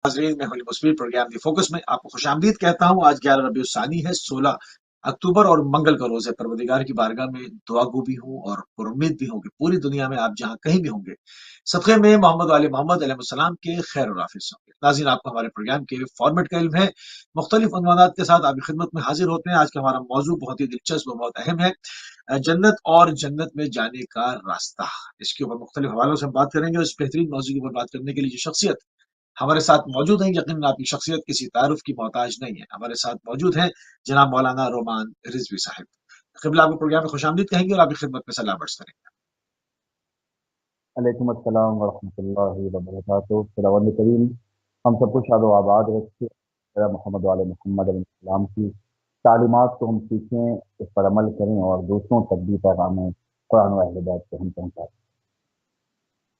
नाज़रीन, मैं होली मुस्लिम प्रोग्राम दी फोकस में आपको खुशामदीद कहता हूँ। आज 11 रबीउल सानी है, 16 अक्टूबर और मंगल का रोज़ है। परवरदिगार की बारगाह में दुआगो भी हूँ और पुरुम्मीद भी हूँ कि पूरी दुनिया में आप जहाँ कहीं भी होंगे, सदक़े में मोहम्मद वाले मोहम्मद अलैहिस्सलाम के खैर और आफियत से होंगे। नाज़रीन, आपको हमारे प्रोग्राम के फॉर्मेट का इल्म है। मुख्तलिफ उन्वानात के साथ आपकी खिदमत में हाजिर होते हैं। आज का हमारा मौजू बहुत ही दिलचस्प और बहुत अहम है। जन्नत और जन्नत में जाने का रास्ता। इसके ऊपर मुख्तलिफ हवालों से हम बात करेंगे और इस बेहतरीन मौजू के ऊपर बात करने के लिए जो शख्सियत हमारे साथ मौजूद हैं, यकीनन आपकी शख्सियत किसी तारुफ की मोहताज नहीं है। हमारे साथ मौजूद हैं जनाब मौलाना रोमान रिजवी साहब। क़िबला आपको प्रोग्राम में खुशामदीद कहेंगे और आपकी खिदमत में सलाम अर्ज़ करेंगे। अलैकुम अस्सलाम वरहमतुल्लाहि वबरकातुहू। खुदावंद करीम हम सबको शाद व आबाद रखे। मोहम्मद वाले मोहम्मद अलैहिस्सलाम की तालीमात को हम सीखें, उस पर अमल करें और दूसरों तक भी पैगाम कुरान व अहले बैत को हम पहुँचाएं।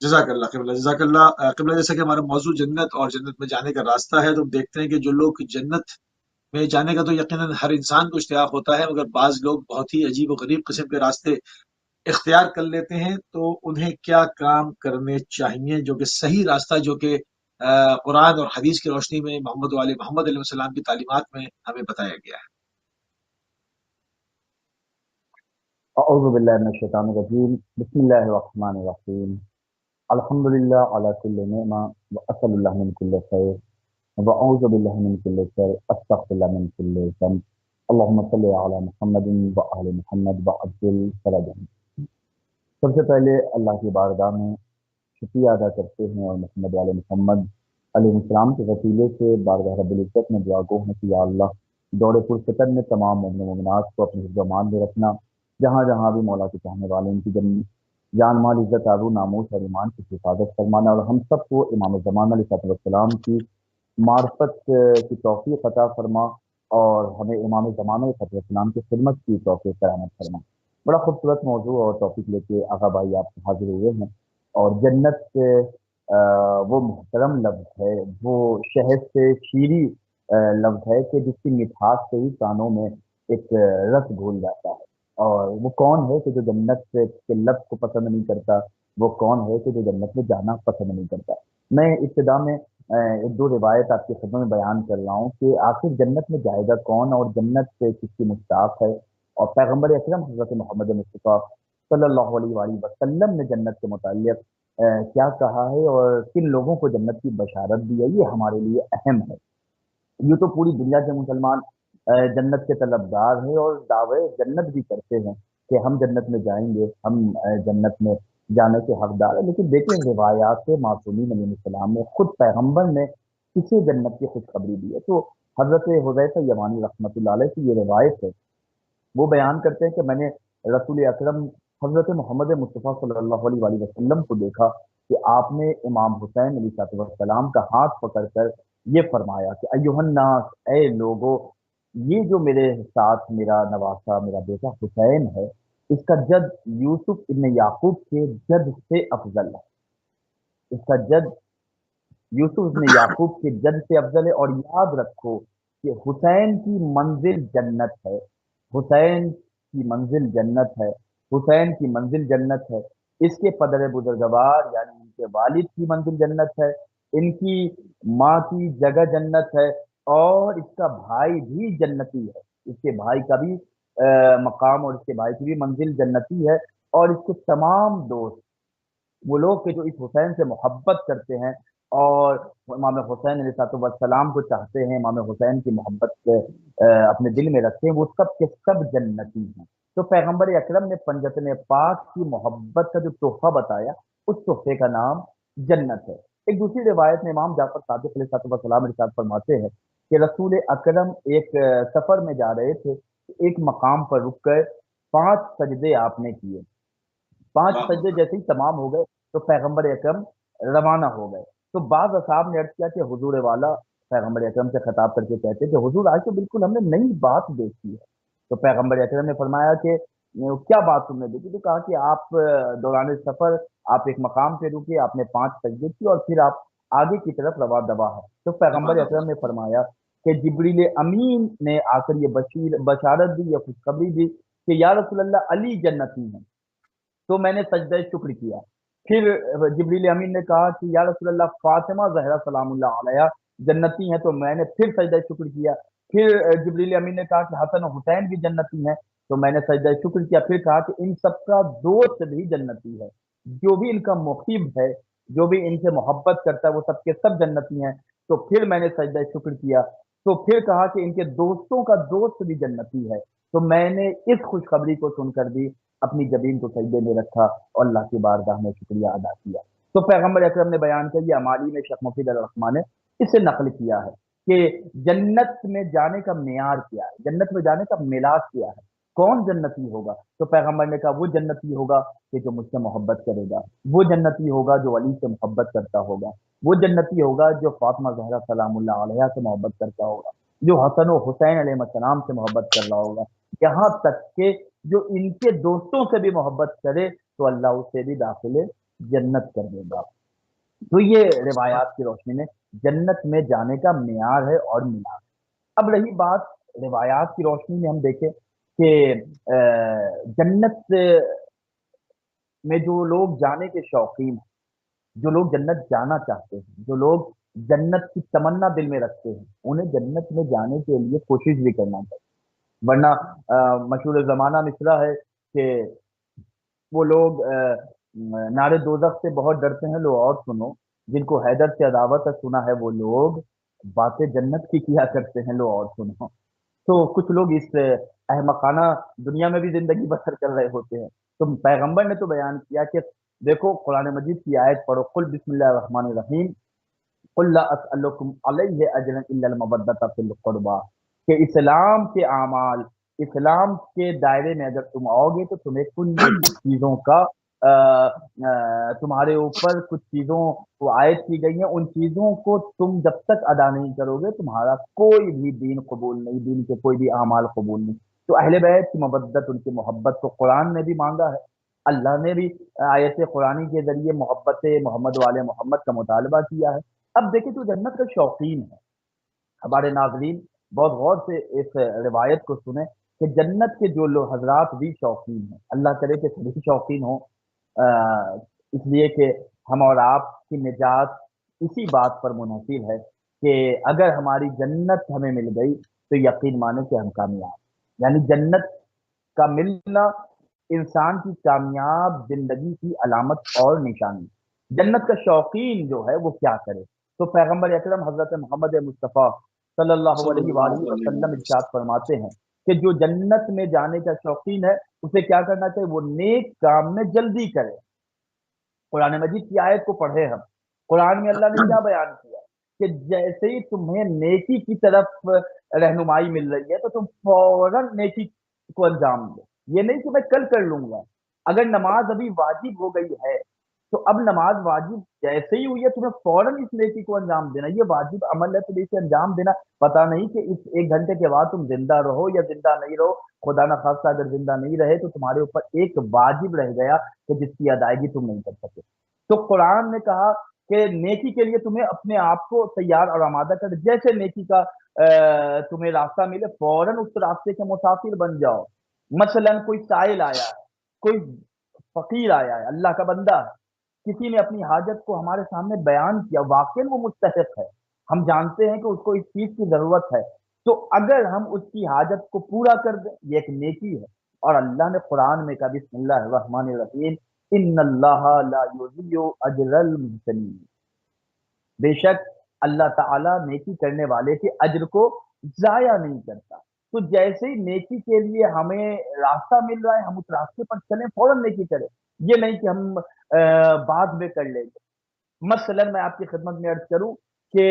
जज़ाकल्लाह क़िबला, जज़ाकल्लाह। क़िबला, जैसा कि हमारा मौजू जन्नत और जन्नत में जाने का रास्ता है, तो हम देखते हैं कि जो लोग जन्नत में जाने का तो यकीनन हर इंसान को इश्तियाक होता है, मगर बाज़ लोग बहुत ही अजीब व गरीब किस्म के रास्ते इख्तियार कर लेते हैं। तो उन्हें क्या काम करने चाहिए जो कि सही रास्ता, जो कि कुरान और हदीस की रोशनी में मोहम्मद वाले मोहम्मद अलैहिस्सलाम की तालीमात में हमें बताया गया है। अऊज़ु बिल्लाहि मिनश शैतानिर रजीम। बिस्मिल्लाहिर रहमानिर रहीम। अल्हम्दुलिल्लाह अला कुल्लि निअमा व असलुल्लाह मिन कुल्लि खैर व अऊज़ु बिल्लाहि मिन कुल्लि शर अस्तगफिरुल्लाह मिन कुल्लि ज़ंब। अल्लाहुम्मा सल्लि अला मुहम्मदिन व आलि मुहम्मद व अज्जिल फरजहम। सबसे पहले अल्लाह की बारगाह में शुक्रिया अदा करते हैं और मोहम्मद वाले मोहम्मद अलैहिस्सलाम के वसीले से बारगाह रब्बुल इज़्ज़त में दुआ गो हैं कि या अल्लाह दौरे पुरफ़ितर में तमाम मोमिन मोमिनात को अपने हिफ्ज़-ओ-अमान में रखना। जहाँ-जहाँ भी मौला के चाहने वाले उनकी जान माल इज़्ज़त आबरू नामूस और ईमान की हिफाज़त फरमाना और हम सबको इमाम ज़मान अलैहिस्सलाम की मार्फत की तौफ़ीक़ अता फरमा और हमें इमाम ज़मान अलैहिस्सलाम की खिदमत की तौफ़ीक़ करामत फरमा। बड़ा खूबसूरत मौज़ू और टॉपिक लेके आगा भाई आप हाज़िर हुए हैं। और जन्नत से वो मुहतरम लफ्ज़ है, वो शहद से शीरी लफ्ज़ है कि जिसकी मिठास से ही कानों में एक रस घुल जाता है। और वो कौन है कि जो जन्नत के लफ्ज़ को पसंद नहीं करता, वो कौन है कि जो जन्नत में जाना पसंद नहीं करता। मैं इब्तिदा में 1-2 रिवायत आपकी खिदमत में बयान कर रहा हूँ कि आखिर जन्नत में जाएगा कौन और जन्नत से किसकी मुश्ताक है। और पैगम्बर अकरम हज़रत मोहम्मद मुस्तफ़ा सल्लल्लाहु अलैहि वसल्लम ने जन्नत के मुताल्लिक़ क्या कहा है और किन लोगों को जन्नत की बशारत दी है, ये हमारे लिए अहम है। यूँ तो पूरी दुनिया के मुसलमान जन्नत के तलबगार हैं और दावे जन्नत भी करते हैं कि हम जन्नत में जाएँगे, हम जन्नत में जाने के हकदार हैं। लेकिन देखिए रिवायात से मासूमीन अलैहिस्सलाम ने खुद पैगंबर ने किसे जन्नत की खुशखबरी दी है। तो हज़रत हुज़ैफ़ा यमानी रहमतुल्लाह अलैह की ये रिवायत है। वो बयान करते हैं कि मैंने रसूल अकरम हज़रत मोहम्मद मुस्तफ़ा सल्लल्लाहु अलैहि वसल्लम को देखा कि आपने इमाम हुसैन अलैहिस्सलाम का हाथ पकड़कर ये फरमाया कि अय्युहन नास, ऐ लोगो, ये जो मेरे साथ मेरा नवासा मेरा बेटा हुसैन है, इसका जद यूसुफ इब्न याकूब के जद से अफजल है। इसका जद यूसुफ इब्न याकूब के जद से अफजल है। और याद रखो कि हुसैन की मंजिल जन्नत है। हुसैन की मंजिल जन्नत है। हुसैन की मंजिल जन्नत है। इसके पदर बुजुर्गवार यानी इनके वालिद की मंजिल जन्नत है। इनकी माँ की जगह जन्नत है और इसका भाई भी जन्नती है। इसके भाई का भी मकाम और इसके भाई की भी मंजिल जन्नती है। और इसके तमाम दोस्त वो लोग कि जो इस हुसैन से मोहब्बत करते हैं और इमाम हुसैन अलैहिस्सलाम को चाहते हैं, इमाम हुसैन की मोहब्बत अपने दिल में रखते हैं, वो सब के सब जन्नती हैं। तो पैगंबर अकरम ने पंजतन पाक की मोहब्बत का जो तोहफा बताया, उस तोहफे का नाम जन्नत है। एक दूसरी रिवायत में इमाम जाफर सादिक अलैहिस्सलाम इरशाद फरमाते हैं कि रसूल अकरम एक सफर में जा रहे थे, एक मकाम पर रुक कर 5 सजदे आपने किए। 5 वाह सजदे जैसे ही तमाम हो गए, तो पैगंबर अकरम रवाना हो गए। तो बाज़ असहाब ने अर्ज़ किया कि हुज़ूर वाला, पैगंबर अकरम से खिताब करके कहते कि हुज़ूर आज तो बिल्कुल हमने नई बात देखी है। तो पैगंबर अकरम ने फरमाया कि क्या बात तुमने देखी? तो कहा कि आप दौरान सफ़र आप एक मकाम पे रुके, आपने 5 सजदे किए और फिर आप आगे की तरफ रवा-दवा है। तो पैगंबर रवाना हुआ। अकरम ने फरमाया कि जिब्रील अमीन ने आकर ये बशारत दी या खुशखबरी दी कि या रसूल अल्लाह अली जन्नती हैं। तो मैंने सजदे शुक्र किया। फिर जिब्रील अमीन ने कहा कि या रसूल अल्लाह फ़ातिमा ज़हरा सलामुल्लाह अलैहा जन्नती हैं, तो मैंने फिर सजदा शुक्र किया। फिर जिब्रील अमीन ने कहा कि हसन और हुसैन भी जन्नती हैं, तो मैंने सजदा शुक्र किया। फिर कहा कि इन सबका दोस्त भी जन्नती है, जो भी इनका मुहिब है, जो भी इनसे मोहब्बत करता है, वो सबके सब जन्नती हैं। तो फिर मैंने सजदा शुक्र किया। तो फिर कहा कि इनके दोस्तों का दोस्त भी जन्नती है। तो मैंने इस खुशखबरी को सुनकर भी अपनी जबीन को सजदे में रखा और अल्लाह की बारगाह में शुक्रिया अदा किया। तो पैगंबर अकरम ने बयान किया, ये अमाली में शेख मुफीद अल रहमान ने इसे नकल किया है कि जन्नत में जाने का मेयार क्या है, जन्नत में जाने का मिलाद क्या है, कौन जन्नती होगा। तो पैगंबर ने कहा वो जन्नती होगा कि जो मुझसे मोहब्बत करेगा, वो जन्नती होगा जो अली से मोहब्बत करता होगा, वो जन्नती होगा जो फातिमा ज़हरा सलामुल्लाह अलैहा से मोहब्बत करता होगा, जो हसन और हुसैन अलैहिस्सलाम से मोहब्बत कर रहा होगा, यहाँ तक के जो इनके दोस्तों से भी मोहब्बत करे तो अल्लाह उसे भी दाखिले जन्नत कर देगा। तो ये रिवायात की रोशनी में जन्नत में जाने का मेयार है और मीनार। अब रही बात रिवायात की रोशनी में हम देखें कि जन्नत में जो लोग जाने के शौकीन, जो लोग जन्नत जाना चाहते हैं, जो लोग जन्नत की तमन्ना दिल में रखते हैं, उन्हें जन्नत में जाने के लिए कोशिश भी करना चाहिए। वरना मशहूर ज़माना मिसरा है कि वो लोग नारे दोज़ख से बहुत डरते हैं, लो और सुनो, जिनको हैदर से अदावत है सुना है, वो लोग बातें जन्नत की किया करते हैं, लो और सुनो। तो कुछ लोग इस अहमकाना दुनिया में भी जिंदगी बसर कर रहे होते हैं। तो पैगंबर ने तो बयान किया कि देखो, कुरान मजीद की आयत पढ़ो, कुल बिस्मिल्लाहिर रहमानिर रहीम, कुल ला असअलुकुम अलैहि अजरन इल्लल मवद्दत फिल कुर्बा, कि इस्लाम के अमाल, इस्लाम के दायरे में अगर तुम आओगे तो तुम्हें कुछ चीजों का तुम्हारे ऊपर कुछ चीजों को आयत की गई है, उन चीजों को तुम जब तक अदा नहीं करोगे तुम्हारा कोई भी दीन कबूल नहीं, दीन के कोई भी अमाल कबूल नहीं। तो अहले बैत की मोहब्बत, उनकी मोहब्बत को कुरान ने भी मांगा है, अल्लाह ने भी आयत कुरानी के जरिए मोहब्बत मोहम्मद वाले मोहम्मद का मुतालबा किया है। अब देखिए, जो जन्नत का शौकीन है, हमारे नाजरीन बहुत गौर से इस रिवायत को सुने कि जन्नत के जो लोग हजरात भी शौकीन हैं, अल्लाह करे कि सभी शौकीन हो, इसलिए कि हम और आपकी निजात इसी बात पर मुनहसिर है कि अगर हमारी जन्नत हमें मिल गई तो यकीन माने कि हम कामयाब, यानी जन्नत का मिलना इंसान की कामयाब जिंदगी की अलामत और निशानी। जन्नत का शौकीन जो है वो क्या करे। तो पैगंबर अकरम हजरत मोहम्मद मुस्तफ़ा सल्लल्लाहु अलैहि सल्लल्लाहु अलैहि वसल्लम वसल्लम। इरशाद फरमाते हैं कि जो जन्नत में जाने का शौकीन है उसे क्या करना चाहिए, वो नेक काम में जल्दी करे। कुरान मजीद की आयत को पढ़े हम, कुरान में अल्लाह ने क्या बयान किया कि जैसे ही तुम्हें नेकी की तरफ रहनुमाई मिल रही है तो तुम फौरन नेकी को अंजाम दो। ये नहीं कि मैं कल कर लूंगा। अगर नमाज अभी वाजिब हो गई है तो अब नमाज वाजिब जैसे ही हुई है तुम्हें फौरन इस नेकी को अंजाम देना। ये वाजिब अमल है तो इसे अंजाम देना। पता नहीं कि इस 1 घंटे के बाद तुम जिंदा रहो या जिंदा नहीं रहो, खुदा ना खास्ता अगर जिंदा नहीं रहे तो तुम्हारे ऊपर एक वाजिब रह गया कि जिसकी अदायगी तुम नहीं कर सके। तो कुरान ने कहा कि नेकी के लिए तुम्हें अपने आप को तैयार और आमादा कर, जैसे नेकी का तुम्हें रास्ता मिले फौरन उस रास्ते के मुसाफिर बन जाओ। मसलन कोई साइल आया है, कोई फकीर आया है, अल्लाह का बंदा है, किसी ने अपनी हाजत को हमारे सामने बयान किया, वाकई वो मुस्तहिक है, हम जानते हैं कि उसको इस चीज की जरूरत है, तो अगर हम उसकी हाजत को पूरा कर दें ये एक नेकी है। और अल्लाह ने कुरान में कहा, बिस्मिल्लाहिर रहमानिर रहीम, इन्नल्लाहा ला युज़ियु अजरल मुहसिनीन, बेशक अल्लाह ताला नेकी करने वाले के अज्र को जाया नहीं करता। तो जैसे ही नेकी के लिए हमें रास्ता मिल रहा है हम उस रास्ते पर चलें, फौरन नेकी करें। ये नहीं कि हम बाद में कर लेंगे। मसलन मैं आपकी खिदमत में अर्ज करूं कि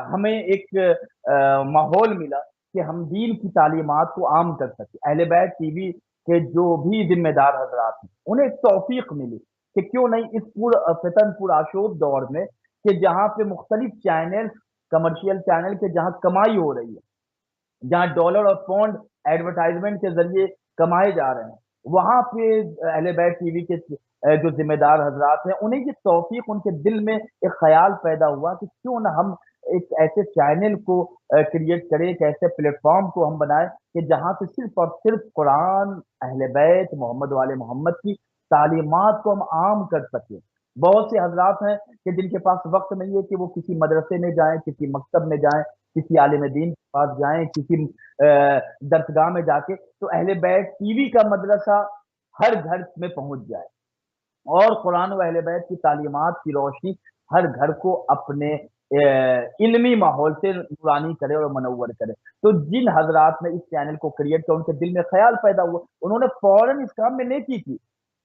हमें एक माहौल मिला कि हम दीन की तालीमात को आम कर सके। अहले बैत टीवी के जो भी जिम्मेदार हजरात हैं उन्हें एक तौफीक मिली कि क्यों नहीं इस फितन पुराशोभ दौर में, कि जहाँ पे मुख्तलिफ चैनल, कमर्शियल चैनल के जहाँ कमाई हो रही है, जहाँ डॉलर और पौंड एडवर्टाइजमेंट के जरिए कमाए जा रहे हैं, वहां पे अहले बैत टीवी के जो जिम्मेदार हजरात हैं उन्हें ये तौफीक, उनके दिल में एक ख्याल पैदा हुआ कि क्यों ना हम एक ऐसे चैनल को क्रिएट करें, एक ऐसे प्लेटफॉर्म को हम बनाए कि जहां पे सिर्फ और सिर्फ कुरान, अहले बैत, मोहम्मद वाले मोहम्मद की तालीमात को हम आम कर सकें। بہت سے حضرات ہیں کہ جن کے پاس وقت نہیں ہے کہ وہ کسی مدرسے میں جائیں، کسی مکتب میں جائیں، کسی عالم دین کے پاس جائیں، کسی درسگاہ میں جا کے، تو اہل بیت ٹی وی کا مدرسہ ہر گھر میں پہنچ جائے اور قرآن و اہل بیت کی تعلیمات کی روشنی ہر گھر کو اپنے علمی ماحول سے نورانی کرے اور منور کرے۔ تو جن حضرات نے اس چینل کو کریٹ کیا، ان کے دل میں خیال پیدا ہوا، انہوں نے فوراً اس کام میں نیکی کی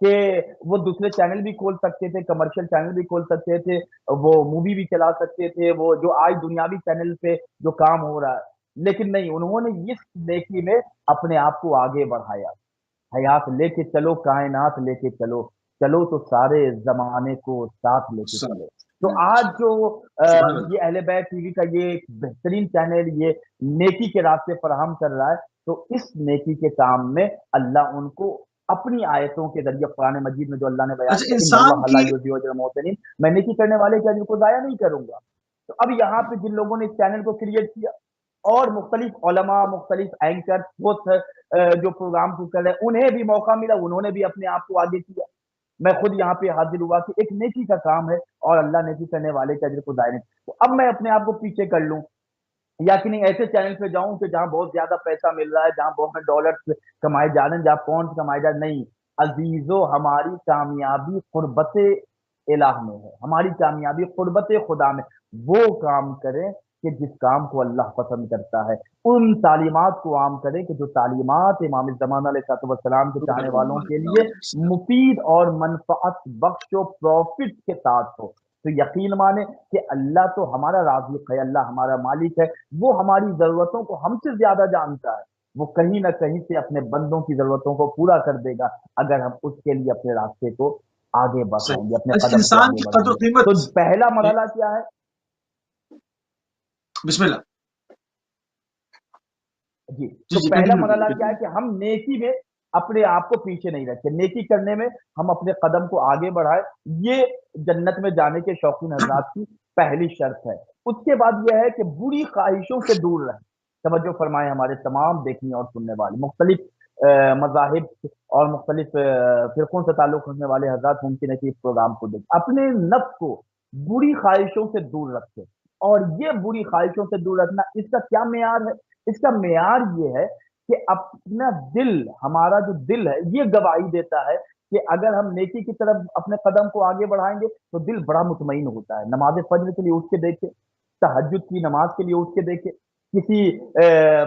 کہ وہ دوسرے چینل بھی کھول سکتے تھے، کمرشل چینل بھی کھول سکتے تھے، وہ مووی بھی چلا سکتے تھے، وہ جو آج دنیاوی چینل پہ جو کام ہو رہا ہے، لیکن نہیں، انہوں نے اس نیکی میں اپنے آپ کو آگے بڑھایا۔ حیات لے کے چلو، کائنات لے کے چلو، چلو تو سارے زمانے کو ساتھ لے کے چلو۔ تو آج جو سبحان اللہ۔ یہ اہل بیت ٹی وی کا یہ ایک بہترین چینل یہ نیکی کے راستے فراہم کر رہا ہے، تو اس نیکی کے کام میں اللہ ان کو اپنی آیتوں کے ذریعے قرآن مجید میں جو اللہ نے بیان اچھا، کیا، ان انسان اللہ لا کی یضیع اجر المحسنین، میں نیکی کرنے والے کے اجر کو ضائع نہیں کروں گا۔ تو اب یہاں پہ جن لوگوں نے اس چینل کو کریٹ کیا اور مختلف علماء، مختلف اینکر ہوسٹ جو پروگرام کو کر رہے ہیں، انہیں بھی موقع ملا، انہوں نے بھی اپنے آپ کو آگے کیا۔ میں خود یہاں پہ حاضر ہوا کہ ایک نیکی کا کام ہے اور اللہ نیکی کرنے والے کے اجر کو ضائع نہیں۔ تو اب میں اپنے آپ کو پیچھے کر لوں یا کہ نہیں ایسے چینل پہ جاؤں کہ جہاں بہت زیادہ پیسہ مل رہا ہے، جہاں بہت ڈالرز کمائے جا رہے ہیں، جہاں پاؤنڈ کمائے جا رہے ہیں، نہیں عزیزو، ہماری کامیابی قربت الہ میں ہے، ہماری کامیابی قربت خدا میں۔ وہ کام کریں کہ جس کام کو اللہ پسند کرتا ہے، ان تعلیمات کو عام کریں کہ جو تعلیمات امام زمان علیہ السلام کے چاہنے والوں کے لیے مفید اور منفعت بخش و پروفٹ کے ساتھ ہو۔ تو یقین مانے کہ اللہ تو ہمارا رازق ہے، اللہ ہمارا مالک ہے، وہ ہماری ضرورتوں کو ہم سے زیادہ جانتا ہے، وہ کہیں نہ کہیں سے اپنے بندوں کی ضرورتوں کو پورا کر دے گا اگر ہم اس کے لیے اپنے راستے کو آگے بڑھائیں گے، صحیح۔ اپنے اچھا، قدم کو انسان آگے کی بڑھائیں قدر و گے۔ تو قیمت، پہلا مرحلہ کیا ہے؟ بسم اللہ۔ جی، جی تو جی، پہلا کنٹینیو مرحلہ کیجیے کیا ہے کہ ہم نیکی میں اپنے آپ کو پیچھے نہیں رکھیں، نیکی کرنے میں ہم اپنے قدم کو آگے بڑھائیں۔ یہ جنت میں جانے کے شوقین حضرات کی پہلی شرط ہے۔ اس کے بعد یہ ہے کہ بری خواہشوں سے دور رہیں۔ توجہ فرمائیں ہمارے تمام دیکھنے اور سننے والے، مختلف مذاہب اور مختلف فرقوں سے تعلق رکھنے والے حضرات ممکن ہے کہ اس پروگرام کو دیکھیں، اپنے نفس کو بری خواہشوں سے دور رکھیں۔ اور یہ بری خواہشوں سے دور رکھنا، اس کا کیا معیار ہے؟ اس کا معیار یہ ہے کہ اپنا دل، ہمارا جو دل ہے یہ گواہی دیتا ہے کہ اگر ہم نیکی کی طرف اپنے قدم کو آگے بڑھائیں گے تو دل بڑا مطمئن ہوتا ہے۔ نماز فجر کے لیے اٹھ کے دیکھے، تہجد کی نماز کے لیے اٹھ کے دیکھے، کسی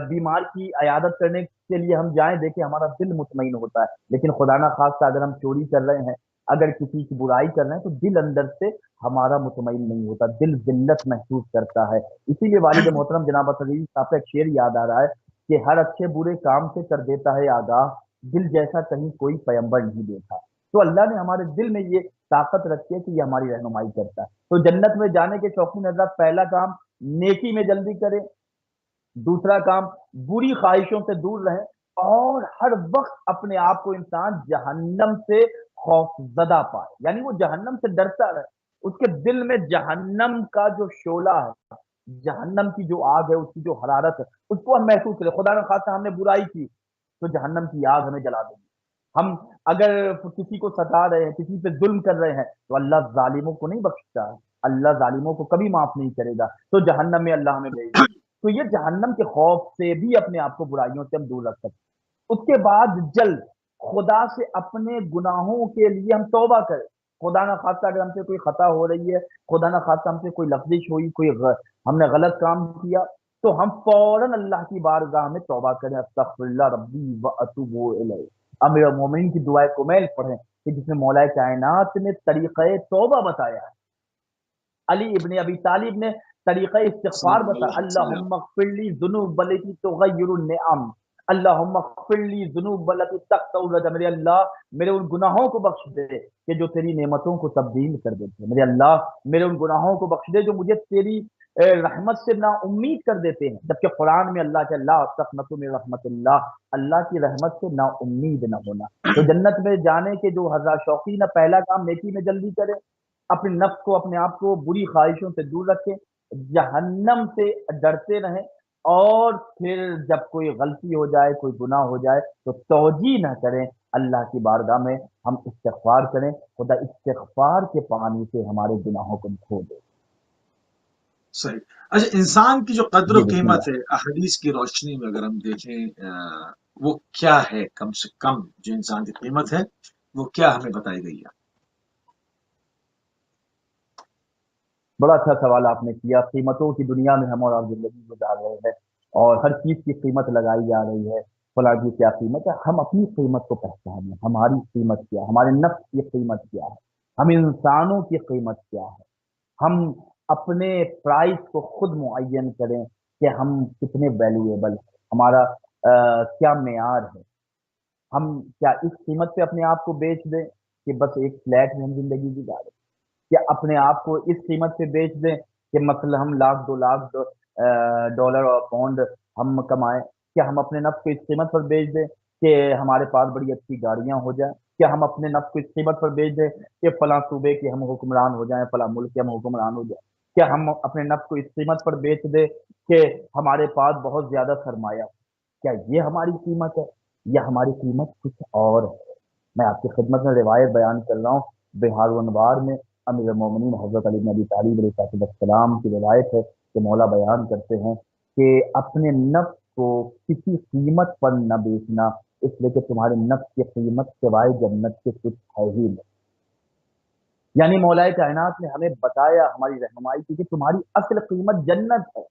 بیمار کی عیادت کرنے کے لیے ہم جائیں، دیکھیں ہمارا دل مطمئن ہوتا ہے۔ لیکن خدا نہ خواستہ اگر ہم چوری کر رہے ہیں، اگر کسی کی برائی کر رہے ہیں، تو دل اندر سے ہمارا مطمئن نہیں ہوتا، دل ذلت محسوس کرتا ہے۔ اسی لیے والد محترم جناب عزیز صاحب کا ایک شعر یاد آ رہا ہے کہ ہر اچھے برے کام سے کر دیتا ہے آگاہ، دل جیسا کہیں کوئی پیمبر نہیں دیکھا۔ تو اللہ نے ہمارے دل میں یہ طاقت رکھی ہے کہ یہ ہماری رہنمائی کرتا ہے۔ تو جنت میں جانے کے شوقین حضرات پہلا کام نیکی میں جلدی کریں، دوسرا کام بری خواہشوں سے دور رہیں، اور ہر وقت اپنے آپ کو انسان جہنم سے خوف زدہ پائے، یعنی وہ جہنم سے ڈرتا رہے، اس کے دل میں جہنم کا جو شعلہ ہے، جہنم کی جو آگ ہے، اس کی جو حرارت ہے، اس کو ہم محسوس کریں۔ خدا نہ خواستہ ہم نے برائی کی تو جہنم کی آگ ہمیں جلا دے گی۔ ہم اگر کسی کو ستا رہے ہیں، کسی پہ ظلم کر رہے ہیں، تو اللہ ظالموں کو نہیں بخشتا ہے، اللہ ظالموں کو کبھی معاف نہیں کرے گا، تو جہنم میں اللہ ہمیں بھیج دے گا۔ تو یہ جہنم کے خوف سے بھی اپنے آپ کو برائیوں سے ہم دور رکھ سکتے ہیں۔ اس کے بعد جلد خدا سے اپنے گناہوں کے لیے ہم توبہ کریں۔ خدا نہ خواستہ اگر ہم سے کوئی خطا ہو رہی ہے، خدا نہ خواستہ ہم سے کوئی لفظش ہوئی، ہم نے غلط کام کیا، تو ہم فوراً اللہ کی بارگاہ میں توبہ کریں، استغفر اللہ ربی واتوب الیہ۔ امیر مومنین کی دعائے کمیل پڑھیں کہ جس میں مولا کائنات نے طریقہ توبہ بتایا ہے، علی ابن ابی طالب نے طریقہ استغفار صلی بتا، اللہ علیہ وسلم۔ اللہم اغفر لی ذنوب التی تغیر النعم، اللہم اغفر لی ذنوب التی تقطع الرجم، میرے اللہ میرے ان گناہوں کو بخش دے کہ جو تیری نعمتوں کو تبدیل کر دیتے ہیں، میرے اللہ میرے ان گناہوں کو بخش دے جو مجھے تیری رحمت سے نا امید کر دیتے ہیں، جبکہ قرآن میں اللہ کے اللہ تقنطوا من رحمت اللہ، اللہ کی رحمت سے نا امید نہ ہونا۔ تو جنت میں جانے کے جو حضرات شوقین ہے، پہلا کام نیکی میں جلدی کرے، اپنے نفس کو اپنے آپ کو بری خواہشوں سے دور رکھیں، جہنم سے ڈرتے رہیں، اور پھر جب کوئی غلطی ہو جائے، کوئی گناہ ہو جائے تو توجیہ نہ کریں، اللہ کی بارگاہ میں ہم استغفار کریں، خدا استغفار کے پانی سے ہمارے گناہوں کو دھو دے۔ صحیح۔ اچھا، انسان کی جو قدر و جی بسم قیمت اللہ۔ ہے احادیث کی روشنی میں اگر ہم دیکھیں، وہ کیا ہے؟ کم سے کم جو انسان کی قیمت ہے وہ کیا ہمیں بتائی گئی ہے؟ بڑا اچھا سوال آپ نے کیا۔ قیمتوں کی دنیا میں ہم اور آپ زندگی گزار رہے ہیں، اور ہر چیز کی قیمت لگائی جا رہی ہے، فلاں کی کیا قیمت ہے۔ ہم اپنی قیمت کو پہچانیں، ہماری قیمت کیا ہے، ہمارے نفس کی قیمت کیا ہے، ہم انسانوں کی قیمت کیا ہے۔ ہم اپنے پرائز کو خود معین کریں کہ ہم کتنے ویلیویبل ہیں، ہمارا کیا معیار ہے۔ ہم کیا اس قیمت پہ اپنے آپ کو بیچ دیں کہ بس ایک فلیٹ میں ہم زندگی گزاریں، یا اپنے آپ کو اس قیمت پہ بیچ دیں کہ مثلا ہم لاکھ 2 لاکھ ڈالر اور پاؤنڈ ہم کمائیں؟ کیا ہم اپنے نفس کو اس قیمت پر بیچ دیں کہ ہمارے پاس بڑی اچھی گاڑیاں ہو جائیں؟ کیا ہم اپنے نفس کو اس قیمت پر بیچ دیں کہ فلاں صوبے کے ہم حکمران ہو جائیں، فلاں ملک کے ہم حکمران ہو جائیں؟ کیا ہم اپنے نفس کو اس قیمت پر بیچ دیں کہ ہمارے پاس بہت زیادہ سرمایہ ہو؟ کیا یہ ہماری قیمت ہے، یا ہماری قیمت کچھ اور ہے؟ میں آپ کی خدمت میں روایت بیان کر رہا ہوں، بہار الانوار میں امیر المومنین حضرت علی بن ابی طالب علیہ السلام کی روایت ہے کہ مولا بیان کرتے ہیں کہ اپنے نفس کو کسی قیمت پر نہ بیچنا، اس لیے کہ تمہارے نفس کی قیمت سوائے جنت کے کچھ ہے ہی نہیں۔ یعنی مولا کائنات نے ہمیں بتایا، ہماری رہنمائی کی کہ تمہاری اصل قیمت جنت ہے۔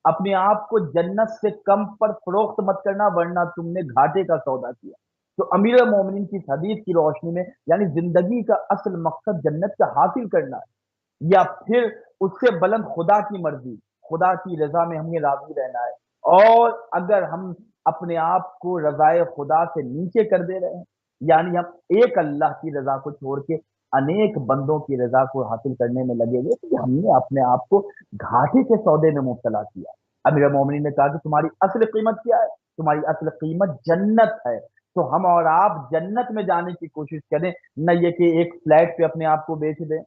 اپنے آپ کو جنت سے کم پر فروخت مت کرنا، ورنہ تم نے گھاٹے کا سودا کیا۔ تو امیر مومنین کی اس حدیث کی روشنی میں یعنی زندگی کا اصل مقصد جنت کا حاصل کرنا ہے، یا پھر اس سے بلند خدا کی مرضی، خدا کی رضا میں ہمیں راضی رہنا ہے۔ اور اگر ہم اپنے آپ کو رضائے خدا سے نیچے کر دے رہے ہیں، یعنی ہم ایک اللہ کی رضا کو چھوڑ کے انیک بندوں کی رضا کو حاصل کرنے میں لگے ہوئے، تو ہم نے اپنے آپ کو گھاٹے کے سودے میں مبتلا کیا۔ امیر مومنین نے کہا کہ تمہاری اصل قیمت کیا ہے؟ تمہاری اصل قیمت جنت ہے۔ تو ہم اور آپ جنت میں جانے کی کوشش کریں، نہ یہ کہ ایک فلیٹ پہ اپنے آپ کو بیچ دیں،